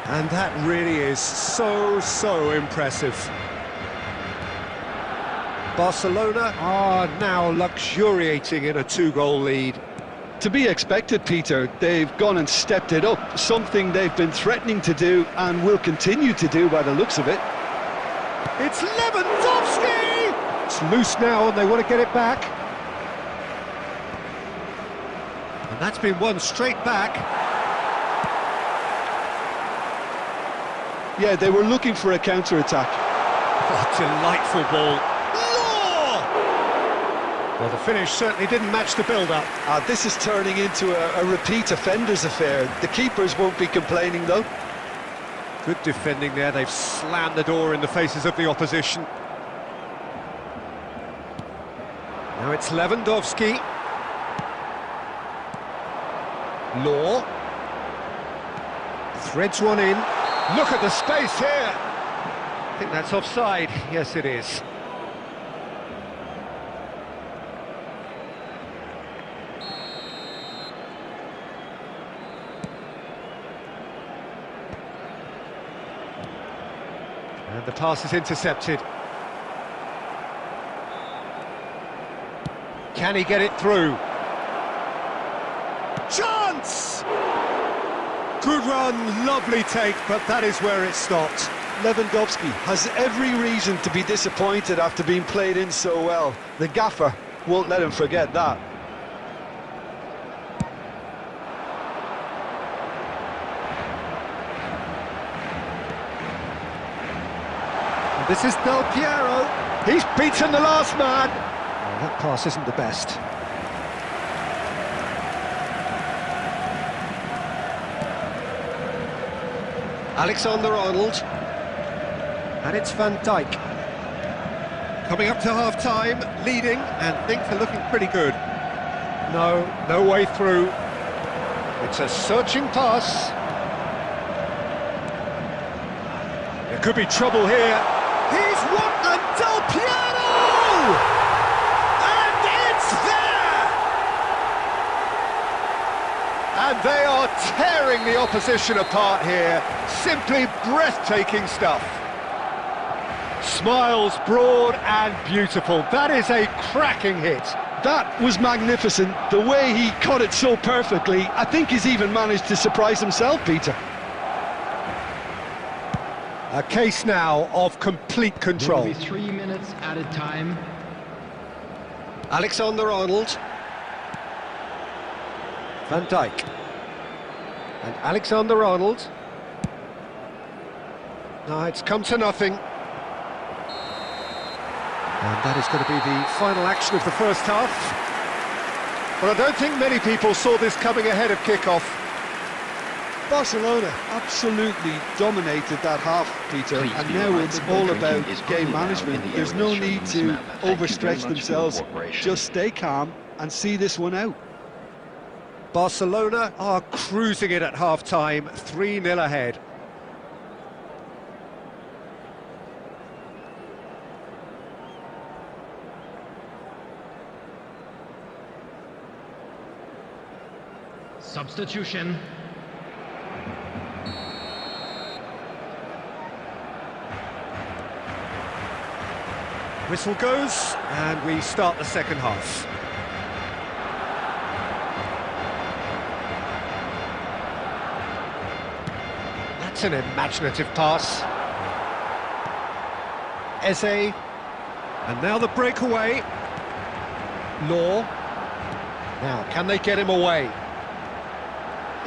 And that really is so impressive. Barcelona are now luxuriating in a 2-goal lead. To be expected, Peter. They've gone and stepped it up, something they've been threatening to do and will continue to do by the looks of it. It's Lewandowski! It's loose now and they want to get it back. And that's been won straight back. Yeah, they were looking for a counter-attack. Oh, delightful ball. Well, the finish certainly didn't match the build-up. This is turning into a repeat offenders affair. The keepers won't be complaining, though. Good defending there. They've slammed the door in the faces of the opposition. Now it's Lewandowski. Law. Threads one in. Look at the space here. I think that's offside. Yes, it is. And the pass is intercepted. Can he get it through? Chance! Good run, lovely take, but that is where it stopped. Lewandowski has every reason to be disappointed after being played in so well. The gaffer won't let him forget that. This is Del Piero. He's beaten the last man. Oh, that pass isn't the best. Alexander-Arnold. And it's Van Dijk. Coming up to half-time, leading, and things are looking pretty good. No way through. It's a searching pass. There could be trouble here. He's won the Del Piero! And it's there! And they are tearing the opposition apart here. Simply breathtaking stuff. Smiles broad and beautiful. That is a cracking hit. That was magnificent. The way he cut it so perfectly, I think he's even managed to surprise himself, Peter. A case now of complete control. There will be 3 minutes added time. Alexander-Arnold. Van Dijk. And Alexander-Arnold. No, it's come to nothing. And that is going to be the final action of the first half. Well, I don't think many people saw this coming ahead of kickoff. Barcelona absolutely dominated that half, Peter, and now it's all about game management. There's no need to overstretch themselves. Just stay calm and see this one out. Barcelona are cruising it at half-time, 3-0 ahead. Substitution. Whistle goes, and we start the second half. That's an imaginative pass. Eze, and now the breakaway. Law. Now, can they get him away?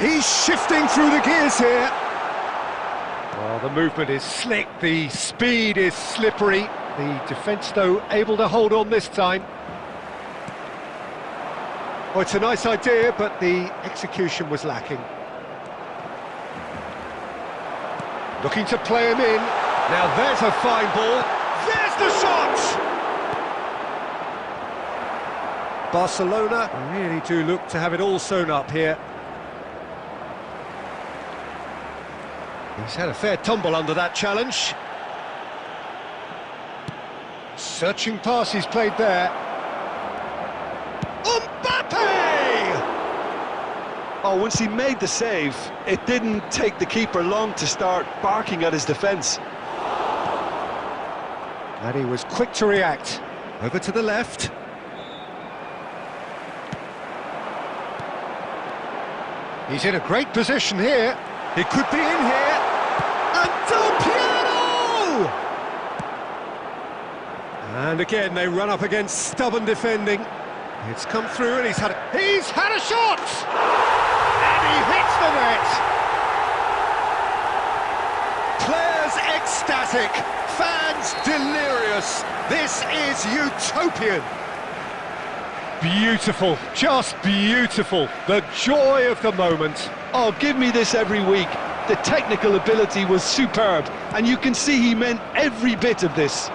He's shifting through the gears here. Well, the movement is slick, the speed is slippery. The defence, though, able to hold on this time. Oh, it's a nice idea, but the execution was lacking. Looking to play him in. Now there's a fine ball. There's the shot! Barcelona really do look to have it all sewn up here. He's had a fair tumble under that challenge. Searching pass he's played there. Mbappe! Oh, once he made the save, it didn't take the keeper long to start barking at his defence. And he was quick to react. Over to the left. He's in a great position here. He could be in here. And Capello! And again, they run up against stubborn defending. It's come through and he's had a shot! And he hits the net! Players ecstatic, fans delirious. This is utopian. Beautiful, just beautiful. The joy of the moment. Oh, give me this every week. The technical ability was superb, and you can see he meant every bit of this.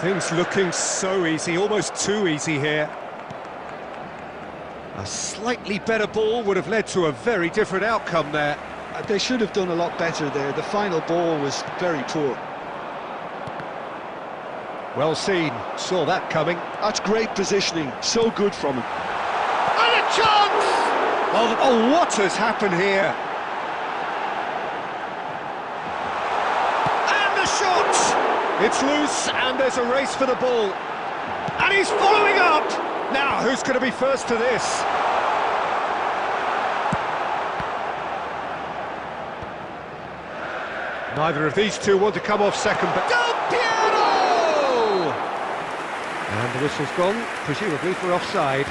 Things looking so easy, almost too easy here. A slightly better ball would have led to a very different outcome there. They should have done a lot better there. The final ball was very poor. Well seen, saw that coming. That's great positioning, so good from him. And a chance! Oh, what has happened here? And the shot! It's loose, and there's a race for the ball. And he's following up! Now, who's going to be first to this? Neither of these two want to come off second, but... Capello! And the whistle's gone, presumably for offside.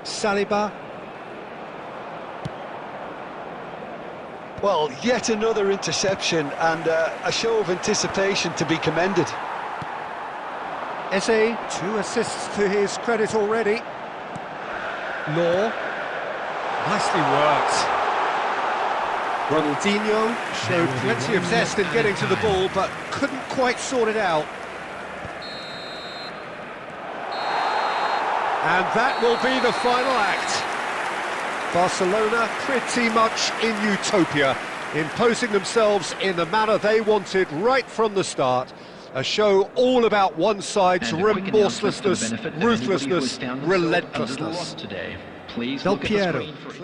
Saliba. Well, yet another interception and a show of anticipation to be commended. Eze, 2 assists to his credit already. Law. Nicely worked. Ronaldinho showed plenty of zest in getting to the ball, but couldn't quite sort it out. And that will be the final act. Barcelona pretty much in utopia, imposing themselves in the manner they wanted right from the start. A show all about one side's remorselessness, ruthlessness, relentlessness. Please look at the screen for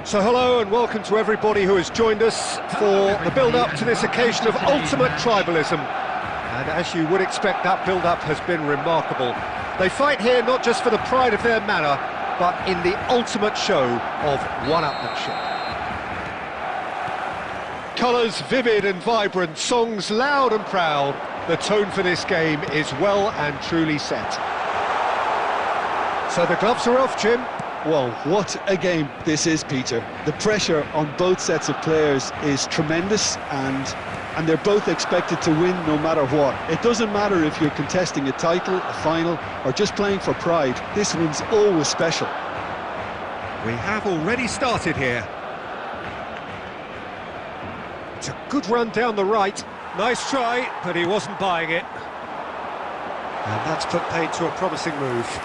So hello and welcome to everybody who has joined us for the build-up to this occasion of ultimate tribalism. And as you would expect, that build-up has been remarkable. They fight here not just for the pride of their manor, but in the ultimate show of one-upmanship. Colours vivid and vibrant, songs loud and proud. The tone for this game is well and truly set. So the gloves are off, Jim. Well, what a game this is, Peter. The pressure on both sets of players is tremendous, and they're both expected to win no matter what. It doesn't matter if you're contesting a title, a final, or just playing for pride. This one's always special. We have already started here. It's a good run down the right. Nice try, but he wasn't buying it. And that's put paid to a promising move.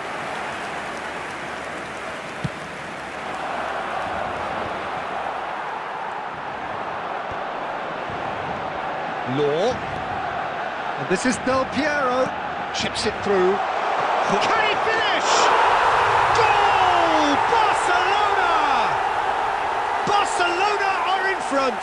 Law, and this is Del Piero, chips it through. Can he finish? Goal! Barcelona! Barcelona are in front.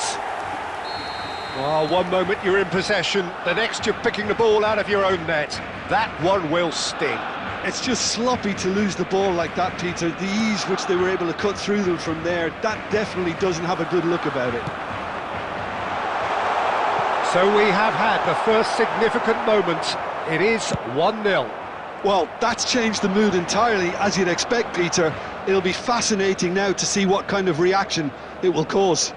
Oh, one moment you're in possession, the next you're picking the ball out of your own net. That one will sting. It's just sloppy to lose the ball like that, Peter. The ease which they were able to cut through them from there, that definitely doesn't have a good look about it. So we have had the first significant moment. It is 1-0. Well, that's changed the mood entirely, as you'd expect, Peter. It'll be fascinating now to see what kind of reaction it will cause.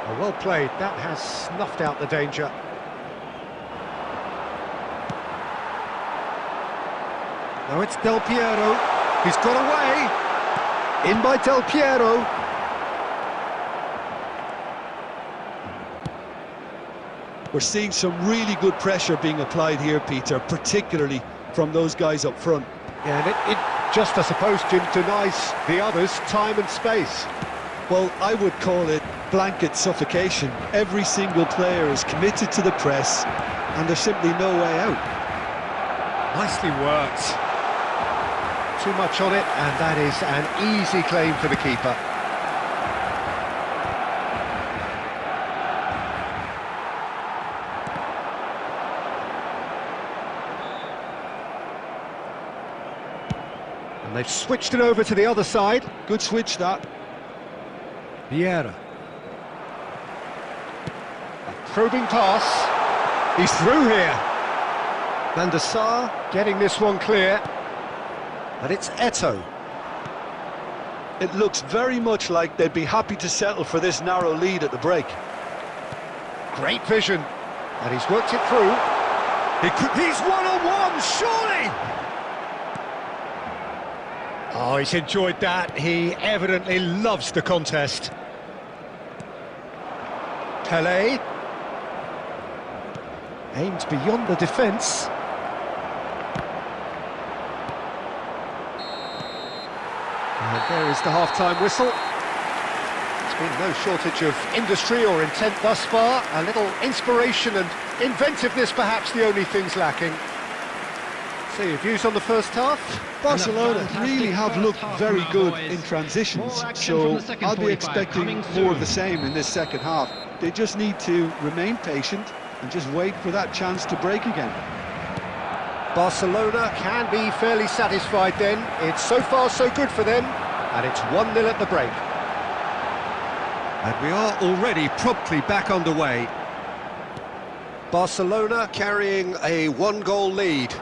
Oh, well played. That has snuffed out the danger. Now it's Del Piero. He's got away. In by Del Piero. We're seeing some really good pressure being applied here, Peter, particularly from those guys up front. Yeah, and it just, I suppose, Jim, denies the others time and space. Well, I would call it blanket suffocation. Every single player is committed to the press, and there's simply no way out. Nicely worked. Too much on it, and that is an easy claim for the keeper. And they've switched it over to the other side. Good switch, that. Vieira. A probing pass. He's through here. Van der Sar getting this one clear. And it's Eto'o. It looks very much like they'd be happy to settle for this narrow lead at the break. Great vision. And he's worked it through. He's one-on-one, surely! Oh, he's enjoyed that. He evidently loves the contest. Pelé. Aimed beyond the defence. And there is the half-time whistle. There's been no shortage of industry or intent thus far. A little inspiration and inventiveness, perhaps the only things lacking. So your views on the first half? Barcelona really have looked very good in transitions, so I'll be expecting more of the same in this second half. They just need to remain patient and just wait for that chance to break again. Barcelona can be fairly satisfied then. It's so far so good for them, and it's 1-0 at the break. And we are already promptly back underway. Barcelona carrying a 1-goal lead.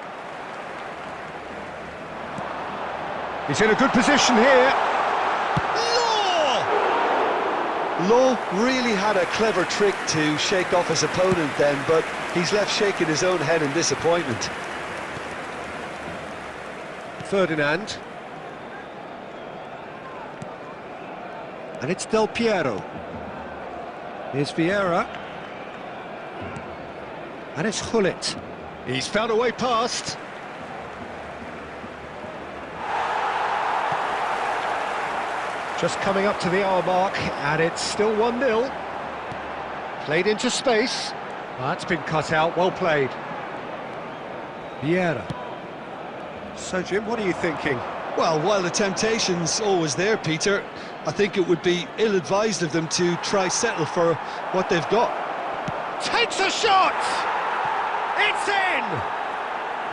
He's in a good position here. Law really had a clever trick to shake off his opponent then, but he's left shaking his own head in disappointment. Ferdinand. And it's Del Piero. Here's Vieira. And it's Hullet. He's found a way past. Just coming up to the hour mark, and it's still 1-0. Played into space. That's been cut out, well played. Vieira. So, Jim, what are you thinking? Well, while the temptation's always there, Peter, I think it would be ill-advised of them to try settle for what they've got. Takes a shot! It's in!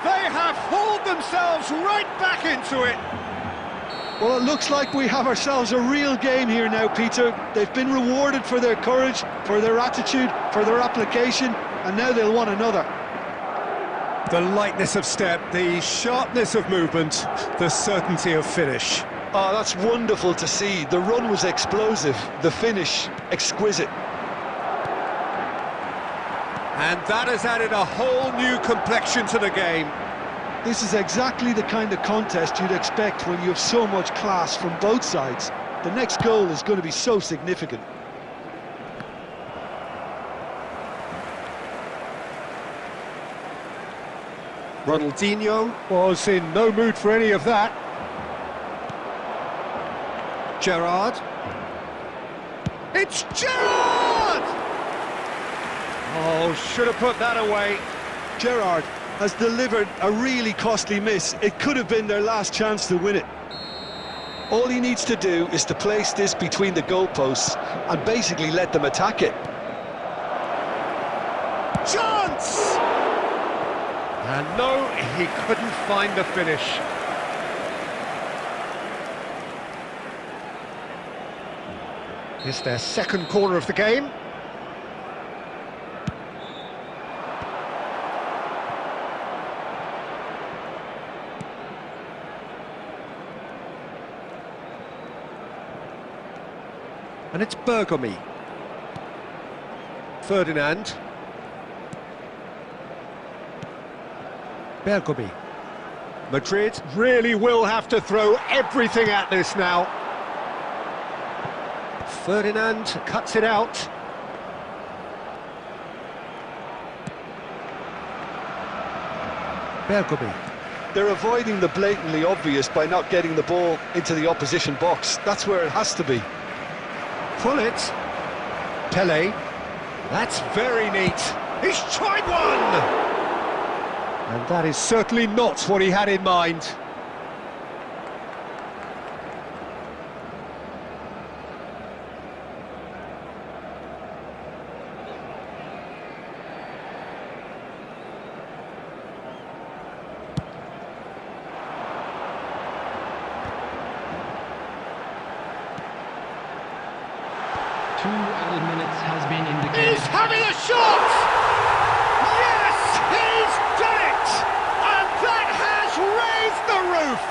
They have hauled themselves right back into it. Well, it looks like we have ourselves a real game here now, Peter. They've been rewarded for their courage, for their attitude, for their application, and now they'll want another. The lightness of step, the sharpness of movement, the certainty of finish. Oh, that's wonderful to see. The run was explosive, the finish exquisite. And that has added a whole new complexion to the game. This is exactly the kind of contest you'd expect when you have so much class from both sides. The next goal is going to be so significant. Ronaldinho was in no mood for any of that. Gerrard. It's Gerrard! Oh, should have put that away. Gerrard has delivered a really costly miss. It could have been their last chance to win it. All he needs to do is to place this between the goalposts and basically let them attack it. Chance! And no, he couldn't find the finish. It's their second corner of the game. And it's Bergomi. Ferdinand. Bergomi. Madrid really will have to throw everything at this now. Ferdinand cuts it out. Bergomi. They're avoiding the blatantly obvious by not getting the ball into the opposition box. That's where it has to be. Pull it. Pele. That's very neat. He's tried one! And that is certainly not what he had in mind. Two added minutes has been indicated. He's having a shot! Yes, he's done it! And that has raised the roof!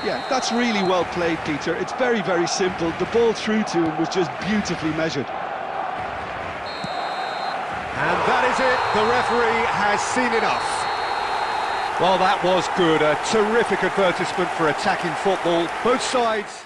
Yeah, that's really well played, Peter. It's very, very simple. The ball through to him was just beautifully measured. And that is it. The referee has seen enough. Well, that was good. A terrific advertisement for attacking football. Both sides.